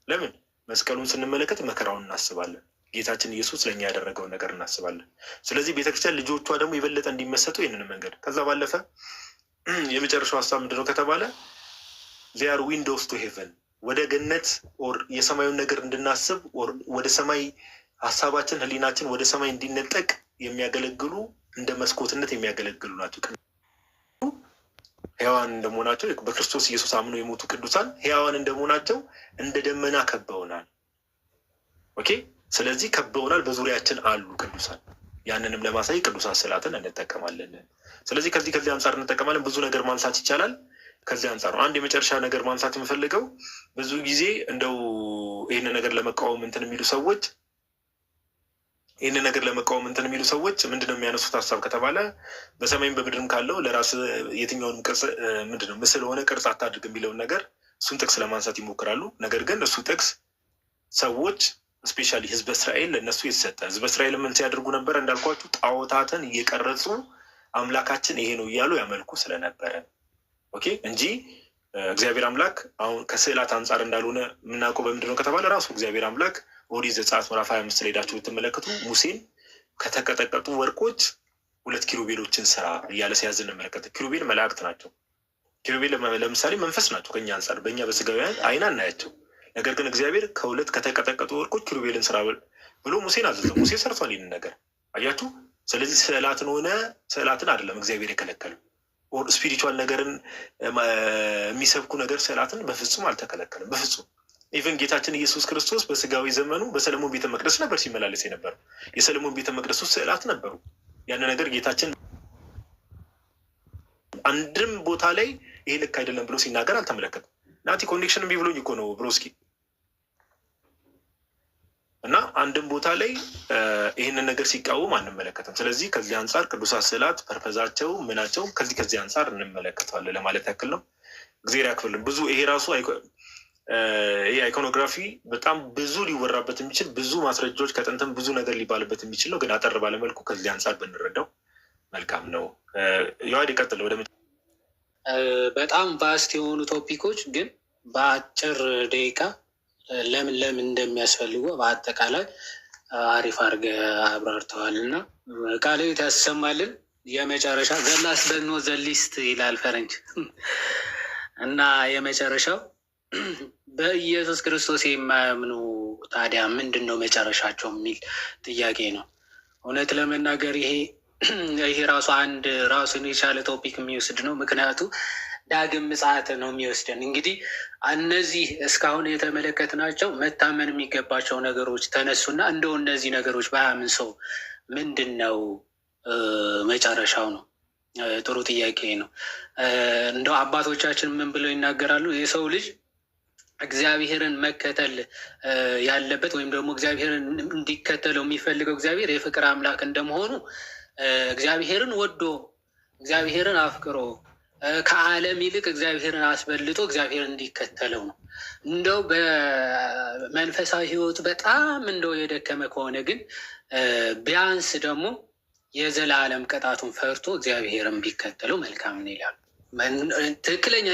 ለምን? መስቀሉን ስንመለከት መከራውን እናስባለን። ጌታችን ኢየሱስ ለእኛ ያደረገውን ነገር እናስባለን። ስለዚህ ቤተክርስቲያን ልጆቿ ደግሞ የበለጠ እንዲመሰጡ ይህንን መንገድ ከዛ ባለፈ የመጨረሻው ሀሳብ ምንድነው ከተባለ ዚያር ዊንዶውስ ቱ ሄቨን ወደ ገነት ኦር የሰማዩን ነገር እንድናስብ ወደ ሰማይ ሀሳባችን ህሊናችን ወደ ሰማይ እንዲነጠቅ የሚያገለግሉ እንደ መስኮትነት የሚያገለግሉ ናቸው። ሕያዋን እንደመሆናቸው በክርስቶስ ኢየሱስ አምኖ የሞቱ ቅዱሳን ሕያዋን እንደመሆናቸው እንደ ደመና ከበውናል። ኦኬ፣ ስለዚህ ከበውናል፣ በዙሪያችን አሉ ቅዱሳን። ያንንም ለማሳይ ቅዱሳን ስዕላትን እንጠቀማለን። ስለዚህ ከዚህ አንጻር እንጠቀማለን። ብዙ ነገር ማንሳት ይቻላል። ከዚህ አንጻር ነው አንድ የመጨረሻ ነገር ማንሳት የምፈልገው። ብዙ ጊዜ እንደው ይህን ነገር ለመቃወም እንትን የሚሉ ሰዎች ምንድነው የሚያነሱት ሀሳብ ከተባለ በሰማይም በምድርም ካለው ለራስ የትኛውንም ቅርጽ ምንድነው ምስል ሆነ ቅርጽ አታድርግ የሚለውን ነገር እሱን ጥቅስ ለማንሳት ይሞክራሉ። ነገር ግን እሱ ጥቅስ ሰዎች ስፔሻሊ ህዝበ እስራኤል ለእነሱ የተሰጠ ህዝበ እስራኤል ምን ሲያደርጉ ነበረ? እንዳልኳችሁ ጣዖታትን እየቀረጹ አምላካችን ይሄ ነው እያሉ ያመልኩ ስለነበረ ኦኬ፣ እንጂ እግዚአብሔር አምላክ አሁን ከስዕላት አንጻር እንዳልሆነ የምናውቀው በምንድን ነው ከተባለ ራሱ እግዚአብሔር አምላክ ኦሪት ዘጸአት ምዕራፍ 25 ላይ ሄዳችሁ ብትመለከቱ ሙሴን ከተቀጠቀጡ ወርቆች 2 ኪሩቤሎችን ስራ እያለ ሲያዝ እንመለከት። ኪሩቤል መላእክት ናቸው። ኪሩቤል ለምሳሌ መንፈስ ናቸው። ከኛ አንጻር በእኛ በስጋውያን አይን አናያቸው። ነገር ግን እግዚአብሔር ከ2 ከተቀጠቀጡ ወርቆች ኪሩቤልን ስራ ብሎ ሙሴን አዘዘው። ሙሴ ሰርቷል ይህንን ነገር አያችሁ። ስለዚህ ስዕላትን አይደለም እግዚአብሔር የከለከለው። ስፒሪቹዋል ነገርን የሚሰብኩ ነገር ስዕላትን በፍጹም አልተከለከለም። በፍጹም ኢቨን ጌታችን ኢየሱስ ክርስቶስ በስጋዊ ዘመኑ በሰለሞን ቤተ መቅደስ ነበር ሲመላለስ የነበረው። የሰለሞን ቤተ መቅደስ ውስጥ ስዕላት ነበሩ። ያን ነገር ጌታችን አንድም ቦታ ላይ ይሄ ልክ አይደለም ብሎ ሲናገር አልተመለከትም። ናቲ ኮኔክሽን እምቢ ብሎኝ እኮ ነው ብሮስኪ። እና አንድም ቦታ ላይ ይህንን ነገር ሲቃወም አንመለከትም። ስለዚህ ከዚህ አንጻር ቅዱሳት ስዕላት ፐርፐዛቸው ምናቸው ከዚህ አንጻር እንመለከተዋለን ለማለት ያክል ነው። እግዚአብሔር ያክፍልን። ብዙ ይሄ ራሱ ይሄ አይኮኖግራፊ በጣም ብዙ ሊወራበት የሚችል ብዙ ማስረጃዎች ከጥንትም ብዙ ነገር ሊባልበት የሚችል ነው። ግን አጠር ባለመልኩ ከዚህ አንጻር ብንረዳው መልካም ነው። የዋድ ይቀጥል ወደ በጣም ቫስት የሆኑ ቶፒኮች ግን በአጭር ደቂቃ ለምን እንደሚያስፈልጉ በአጠቃላይ አሪፍ አድርገህ አብራርተዋል እና ቃለ ሕይወት ያሰማልን። የመጨረሻ ዘላስ በኖ ዘሊስት ይላል ፈረንጅ እና የመጨረሻው በኢየሱስ ክርስቶስ የማያምኑ ታዲያ ምንድን ነው መጨረሻቸው የሚል ጥያቄ ነው። እውነት ለመናገር ይሄ ራሱ አንድ ራሱን የቻለ ቶፒክ የሚወስድ ነው። ምክንያቱ ዳግም ምጽአት ነው የሚወስደን። እንግዲህ እነዚህ እስካሁን የተመለከትናቸው መታመን የሚገባቸው ነገሮች ተነሱና እንደው እነዚህ ነገሮች ባያምን ሰው ምንድን ነው መጨረሻው ነው? ጥሩ ጥያቄ ነው። እንደው አባቶቻችን ምን ብለው ይናገራሉ? የሰው ልጅ እግዚአብሔርን መከተል ያለበት ወይም ደግሞ እግዚአብሔርን እንዲከተለው የሚፈልገው እግዚአብሔር የፍቅር አምላክ እንደመሆኑ እግዚአብሔርን ወዶ እግዚአብሔርን አፍቅሮ ከዓለም ይልቅ እግዚአብሔርን አስበልጦ እግዚአብሔርን እንዲከተለው ነው። እንደው በመንፈሳዊ ሕይወቱ በጣም እንደው የደከመ ከሆነ ግን ቢያንስ ደግሞ የዘላለም ቅጣቱን ፈርቶ እግዚአብሔርን ቢከተለው መልካም ነው ይላሉ። ትክክለኛ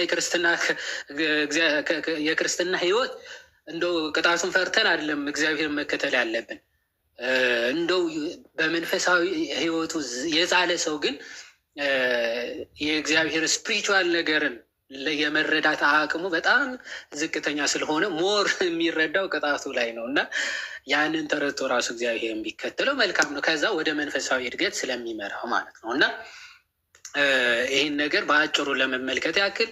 የክርስትና ሕይወት እንደው ቅጣቱን ፈርተን አይደለም እግዚአብሔርን መከተል ያለብን። እንደው በመንፈሳዊ ሕይወቱ የዛለ ሰው ግን የእግዚአብሔር ስፒሪቹዋል ነገርን የመረዳት አቅሙ በጣም ዝቅተኛ ስለሆነ ሞር የሚረዳው ቅጣቱ ላይ ነው እና ያንን ተረድቶ ራሱ እግዚአብሔር የሚከተለው መልካም ነው። ከዛ ወደ መንፈሳዊ እድገት ስለሚመራው ማለት ነው እና ይህን ነገር በአጭሩ ለመመልከት ያክል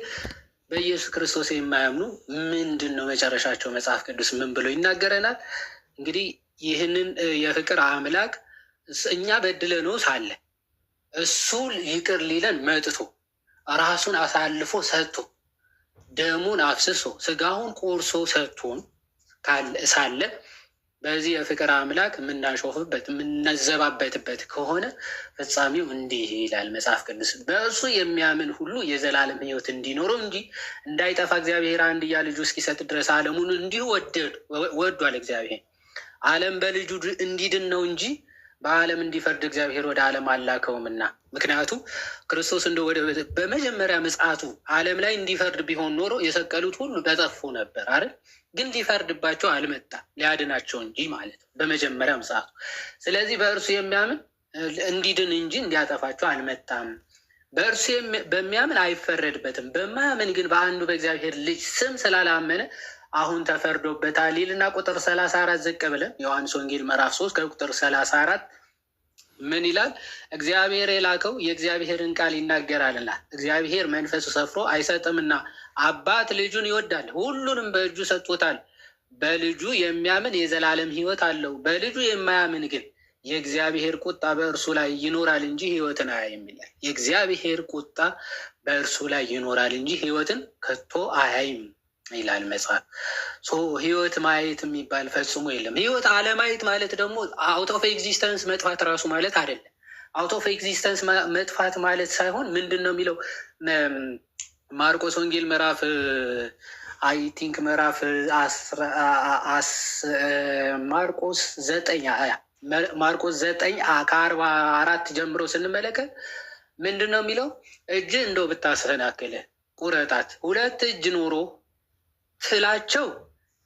በኢየሱስ ክርስቶስ የማያምኑ ምንድን ነው መጨረሻቸው? መጽሐፍ ቅዱስ ምን ብሎ ይናገረናል? እንግዲህ ይህንን የፍቅር አምላክ እኛ በድለነው ሳለ እሱ ይቅር ሊለን መጥቶ ራሱን አሳልፎ ሰጥቶ ደሙን አፍስሶ ስጋውን ቆርሶ ሰጥቶን ሳለ በዚህ የፍቅር አምላክ የምናሾፍበት የምናዘባበትበት ከሆነ ፍጻሜው እንዲህ ይላል መጽሐፍ ቅዱስ፣ በእሱ የሚያምን ሁሉ የዘላለም ሕይወት እንዲኖረው እንጂ እንዳይጠፋ እግዚአብሔር አንድያ ልጁ እስኪሰጥ ድረስ ዓለሙን እንዲሁ ወዷል። እግዚአብሔር ዓለም በልጁ እንዲድን ነው እንጂ በዓለም እንዲፈርድ እግዚአብሔር ወደ ዓለም አላከውምና። ምክንያቱም ክርስቶስ በመጀመሪያ ምጽአቱ ዓለም ላይ እንዲፈርድ ቢሆን ኖሮ የሰቀሉት ሁሉ በጠፉ ነበር አይደል? ግን ሊፈርድባቸው አልመጣም፣ ሊያድናቸው እንጂ ማለት ነው በመጀመሪያ ምጽአቱ። ስለዚህ በእርሱ የሚያምን እንዲድን እንጂ እንዲያጠፋቸው አልመጣም። በእርሱ በሚያምን አይፈረድበትም። በማያምን ግን በአንዱ በእግዚአብሔር ልጅ ስም ስላላመነ አሁን ተፈርዶበታል ይልና ቁጥር 34 ዝቅ ብለን ዮሐንስ ወንጌል ምዕራፍ 3 ከቁጥር 34 ምን ይላል? እግዚአብሔር የላከው የእግዚአብሔርን ቃል ይናገራልና እግዚአብሔር መንፈሱ ሰፍሮ አይሰጥምና አባት ልጁን ይወዳል፣ ሁሉንም በእጁ ሰጥቶታል። በልጁ የሚያምን የዘላለም ሕይወት አለው። በልጁ የማያምን ግን የእግዚአብሔር ቁጣ በእርሱ ላይ ይኖራል እንጂ ሕይወትን አያይም ይላል። የእግዚአብሔር ቁጣ በእርሱ ላይ ይኖራል እንጂ ሕይወትን ከቶ አያይም ይላል መጽሐፍ። ሕይወት ማየት የሚባል ፈጽሞ የለም። ሕይወት አለማየት ማለት ደግሞ አውት ኦፍ ኤግዚስተንስ መጥፋት ራሱ ማለት አይደለም። አውት ኦፍ ኤግዚስተንስ መጥፋት ማለት ሳይሆን ምንድን ነው የሚለው ማርቆስ ወንጌል ምዕራፍ አይ ቲንክ ምዕራፍ ማርቆስ 9 ጀምሮ ስንመለከት ምንድን ነው የሚለው? እጅ እንደው ብታሰናክልህ ቁረጣት፣ ሁለት እጅ ኖሮ ትላቸው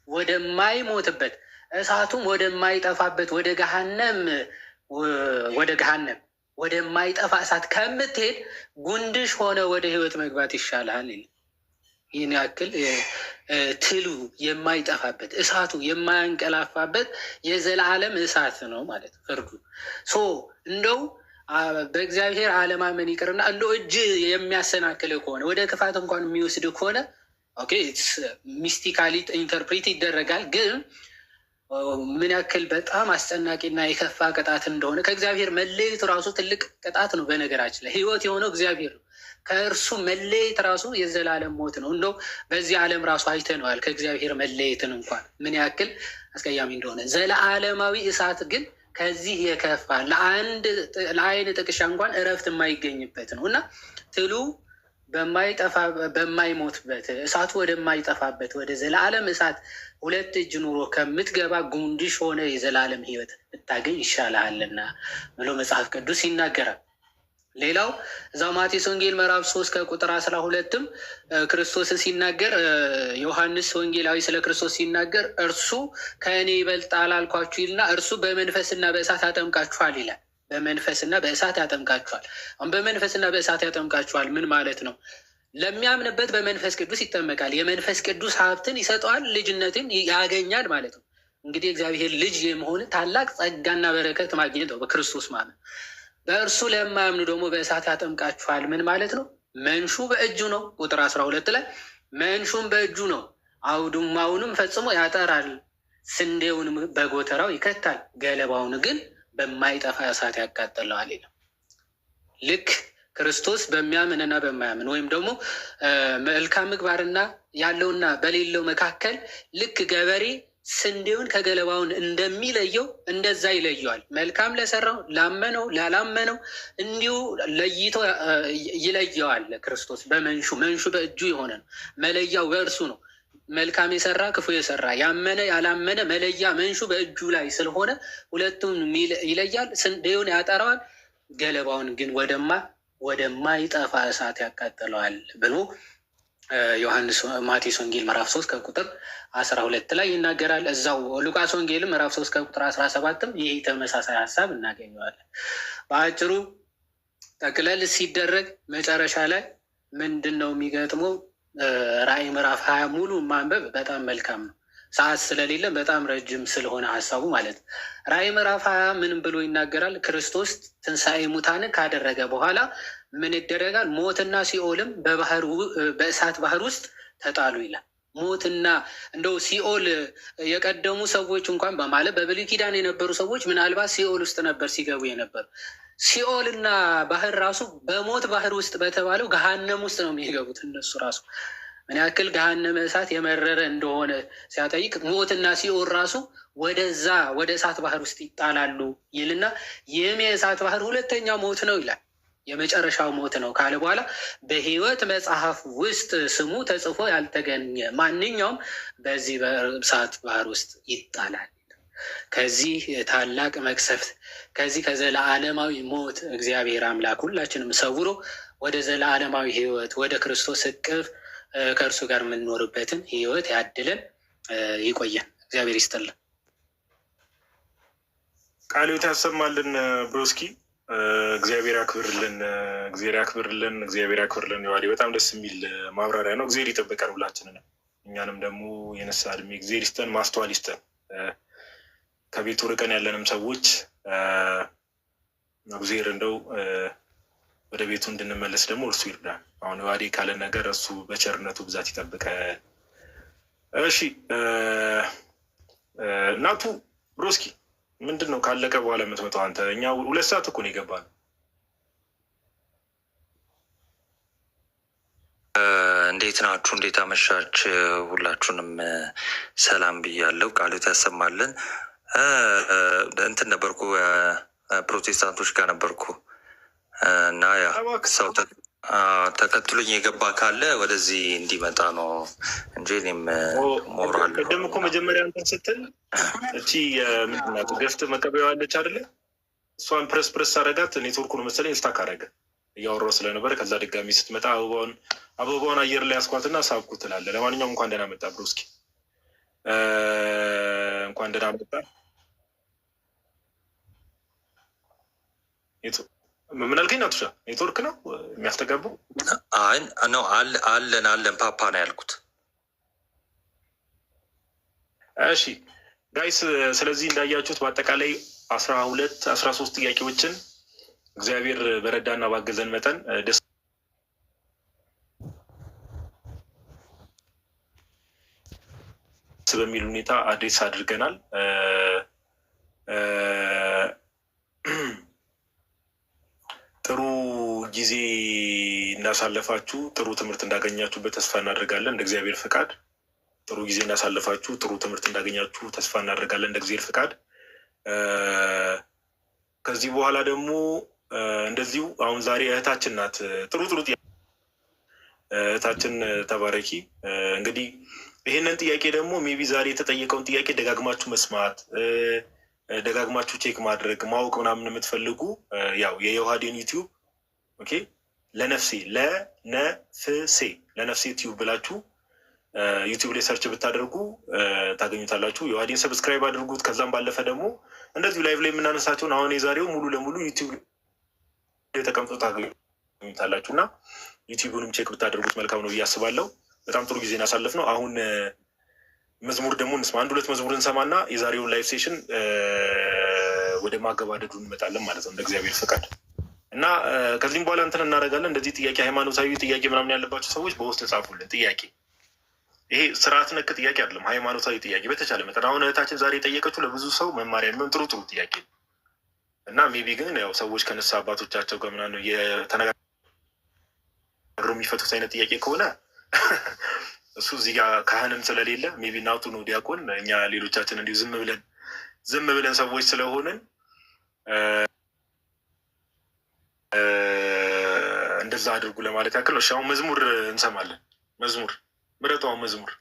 ወደማይሞትበት እሳቱም ወደማይጠፋበት ወደ ገሃነም ወደማይጠፋ እሳት ከምትሄድ ጉንድሽ ሆነ ወደ ሕይወት መግባት ይሻልሃል። ይህን ያክል ትሉ የማይጠፋበት እሳቱ የማያንቀላፋበት የዘላለም እሳት ነው ማለት ፍርዱ። እንደው በእግዚአብሔር አለማመን ይቅርና እንደው እጅ የሚያሰናክል ከሆነ ወደ ክፋት እንኳን የሚወስድ ከሆነ ኦኬ ሚስቲካሊ ኢንተርፕሬት ይደረጋል። ግን ምን ያክል በጣም አስጨናቂና የከፋ ቅጣት እንደሆነ ከእግዚአብሔር መለየት ራሱ ትልቅ ቅጣት ነው። በነገራችን ላይ ህይወት የሆነው እግዚአብሔር ነው። ከእርሱ መለየት ራሱ የዘላለም ሞት ነው። እንደው በዚህ ዓለም ራሱ አይተነዋል። ከእግዚአብሔር መለየትን እንኳን ምን ያክል አስቀያሚ እንደሆነ። ዘለዓለማዊ እሳት ግን ከዚህ የከፋ ለአይን ጥቅሻ እንኳን እረፍት የማይገኝበት ነው እና ትሉ በማይሞትበት እሳቱ ወደማይጠፋበት ወደ ዘላለም እሳት 2 እጅ ኑሮ ከምትገባ ጉንድሽ ሆነ የዘላለም ህይወት ብታገኝ ይሻልሃልና ብሎ መጽሐፍ ቅዱስ ይናገራል። ሌላው እዛው ማቴዎስ ወንጌል ምዕራፍ 3 ከቁጥር 12ም ክርስቶስን ሲናገር ዮሐንስ ወንጌላዊ ስለ ክርስቶስ ሲናገር እርሱ ከእኔ ይበልጣል አልኳችሁ ይልና እርሱ በመንፈስና በእሳት ያጠምቃችኋል ይላል። በመንፈስና በእሳት ያጠምቃችኋል። አሁን በመንፈስና በእሳት ያጠምቃችኋል ምን ማለት ነው? ለሚያምንበት በመንፈስ ቅዱስ ይጠመቃል። የመንፈስ ቅዱስ ሀብትን ይሰጠዋል፣ ልጅነትን ያገኛል ማለት ነው። እንግዲህ እግዚአብሔር ልጅ የመሆን ታላቅ ጸጋና በረከት ማግኘት ነው በክርስቶስ ማመን። በእርሱ ለማያምኑ ደግሞ በእሳት ያጠምቃችኋል ምን ማለት ነው? መንሹ በእጁ ነው። ቁጥር 12 ላይ መንሹም በእጁ ነው፣ አውድማውንም ፈጽሞ ያጠራል፣ ስንዴውንም በጎተራው ይከታል፣ ገለባውን ግን በማይጠፋ እሳት ያቃጥለዋል ይላል። ልክ ክርስቶስ በሚያምንና በማያምን ወይም ደግሞ መልካም ምግባርና ያለውና በሌለው መካከል ልክ ገበሬ ስንዴውን ከገለባውን እንደሚለየው እንደዛ ይለየዋል። መልካም ለሰራው ላመነው ላላመነው እንዲሁ ለይቶ ይለየዋል። ክርስቶስ በመንሹ በእጁ የሆነ ነው። መለያው በእርሱ ነው። መልካም የሰራ ክፉ የሰራ ያመነ ያላመነ መለያ መንሹ በእጁ ላይ ስለሆነ ሁለቱም ይለያል። ስንዴውን ያጠራዋል፣ ገለባውን ግን ወደማይጠፋ እሳት ያቃጥለዋል ብሎ ማቴዎስ ወንጌል ምዕራፍ 3 ከቁጥር 12 ላይ ይናገራል። እዛው ሉቃስ ወንጌልም ምዕራፍ 3 ከቁጥር 17ም ይህ ተመሳሳይ ሀሳብ እናገኘዋለን። በአጭሩ ጠቅለል ሲደረግ መጨረሻ ላይ ምንድን ነው የሚገጥመው? ራእይ ምዕራፍ 20 ሙሉ ማንበብ በጣም መልካም ነው። ሰዓት ስለሌለን በጣም ረጅም ስለሆነ ሀሳቡ ማለት ነው። ራእይ ምዕራፍ 20 ምንም ብሎ ይናገራል? ክርስቶስ ትንሣኤ ሙታንን ካደረገ በኋላ ምን ይደረጋል? ሞትና ሲኦልም በእሳት ባህር ውስጥ ተጣሉ ይላል። ሞትና እንደው ሲኦል የቀደሙ ሰዎች እንኳን በማለት በብሉይ ኪዳን የነበሩ ሰዎች ምናልባት ሲኦል ውስጥ ነበር ሲገቡ የነበሩ። ሲኦል እና ባህር ራሱ በሞት ባህር ውስጥ በተባለው ገሃነም ውስጥ ነው የሚገቡት። እነሱ ራሱ ምን ያክል ገሃነመ እሳት የመረረ እንደሆነ ሲያጠይቅ ሞትና ሲኦል ራሱ ወደዛ ወደ እሳት ባህር ውስጥ ይጣላሉ ይልና ይህም የእሳት ባህር ሁለተኛ ሞት ነው ይላል። የመጨረሻው ሞት ነው ካለ በኋላ በሕይወት መጽሐፍ ውስጥ ስሙ ተጽፎ ያልተገኘ ማንኛውም በዚህ በእሳት ባህር ውስጥ ይጣላል። ከዚህ ታላቅ መቅሰፍት ከዚህ ከዘላለማዊ ሞት እግዚአብሔር አምላክ ሁላችንም ሰውሮ ወደ ዘላለማዊ ሕይወት ወደ ክርስቶስ እቅፍ ከእርሱ ጋር የምንኖርበትን ሕይወት ያድለን። ይቆየን። እግዚአብሔር ይስጥልን። ቃልዎት ያሰማልን ብሮስኪ። እግዚአብሔር ያክብርልን። እግዚአብሔር ያክብርልን። የዋሌ በጣም ደስ የሚል ማብራሪያ ነው። እግዚአብሔር ይጠብቀን ሁላችንንም፣ እኛንም ደግሞ የነሳ እድሜ እግዚአብሔር ይስጠን፣ ማስተዋል ይስጠን። ከቤቱ ርቀን ያለንም ሰዎች እግዚአብሔር እንደው ወደ ቤቱ እንድንመለስ ደግሞ እርሱ ይርዳል። አሁን ዋዴ ካለን ነገር እሱ በቸርነቱ ብዛት ይጠብቀን። እሺ እናቱ ብሮስኪ ምንድን ነው ካለቀ በኋላ የምትመጣው አንተ? እኛ 2 ሰዓት እኮ ነው የገባነው። እንዴት ናችሁ? እንዴት አመሻች? ሁላችሁንም ሰላም ብያለሁ። ቃልዎት ያሰማልን። እንትን ነበርኩ ፕሮቴስታንቶች ጋር ነበርኩ እና ያ ሰው ተከትሎኝ የገባ ካለ ወደዚህ እንዲመጣ ነው እንጂ እኔም ሞራል ቅድም እኮ መጀመሪያ እንትን ስትል እቺ ምንድናት ገፍት መቀበያ አለች አይደለ? እሷን ፕረስ አረጋት። ኔትወርኩ ነው መሰለኝ ስታክ አረገ እያወራሁ ስለነበረ ከዛ ድጋሚ ስትመጣ አበባውን አየር ላይ ያስኳትና ሳብኩ ትላለህ። ለማንኛውም እንኳን ደህና መጣ ብሮስኪ፣ እንኳን ደህና መጣ። ምን አልከኝ? ናቱሻ ኔትወርክ ነው የሚያስተጋባው? አይ ነው አለን ፓፓ ነው ያልኩት። እሺ ጋይስ፣ ስለዚህ እንዳያችሁት በአጠቃላይ 13 ጥያቄዎችን እግዚአብሔር በረዳና ባገዘን መጠን ደስ በሚል ሁኔታ አድሬስ አድርገናል። ጥሩ ጊዜ እናሳለፋችሁ፣ ጥሩ ትምህርት እንዳገኛችሁበት ተስፋ እናደርጋለን። እንደ እግዚአብሔር ፍቃድ ጥሩ ጊዜ እናሳለፋችሁ፣ ጥሩ ትምህርት እንዳገኛችሁ ተስፋ እናደርጋለን። እንደ እግዚአብሔር ፍቃድ ከዚህ በኋላ ደግሞ እንደዚሁ አሁን ዛሬ እህታችን ናት። ጥሩ እህታችን ተባረኪ። እንግዲህ ይህንን ጥያቄ ደግሞ ሜቢ ዛሬ የተጠየቀውን ጥያቄ ደጋግማችሁ መስማት፣ ደጋግማችሁ ቼክ ማድረግ፣ ማወቅ ምናምን የምትፈልጉ ያው የዮሐዴን ዩቲዩብ ኦኬ፣ ለነፍሴ ዩቲዩብ ብላችሁ ዩቲዩብ ላይ ሰርች ብታደርጉ ታገኙታላችሁ። ዮሐዴን ሰብስክራይብ አድርጉት። ከዛም ባለፈ ደግሞ እንደዚሁ ላይቭ ላይ የምናነሳቸውን አሁን የዛሬው ሙሉ ለሙሉ ዩቲዩብ ላይ ተቀምጦ ታገኙታላችሁ እና ዩቲዩብንም ቼክ ብታደርጉት መልካም ነው ብዬ አስባለሁ። በጣም ጥሩ ጊዜ እናሳለፍ ነው። አሁን መዝሙር ደግሞ እንስማ። 1-2 መዝሙር እንሰማና የዛሬውን ላይቭ ሴሽን ወደ ማገባደዱ እንመጣለን ማለት ነው እንደ እግዚአብሔር ፈቃድ እና ከዚህም በኋላ እንትን እናደርጋለን። እንደዚህ ጥያቄ ሃይማኖታዊ ጥያቄ ምናምን ያለባቸው ሰዎች በውስጥ ጻፉልን። ጥያቄ ይሄ ስርዓት ነክ ጥያቄ አይደለም፣ ሃይማኖታዊ ጥያቄ በተቻለ መጠን። አሁን እህታችን ዛሬ የጠየቀችው ለብዙ ሰው መማሪያ የሚሆን ጥሩ ጥያቄ እና ሜቢ ግን ያው ሰዎች ከነሳ አባቶቻቸው ጋር ምናምን የተነጋገሩ የሚፈቱት አይነት ጥያቄ ከሆነ እሱ እዚህ ጋር ካህንም ስለሌለ ሜቢ እናቱ ነው ዲያቆን፣ እኛ ሌሎቻችን እንዲሁ ዝም ብለን ሰዎች ስለሆንን እንደዛ አድርጉ ለማለት ያክል ነው። እሺ አሁን መዝሙር እንሰማለን። መዝሙር ምረጡ። አሁን መዝሙር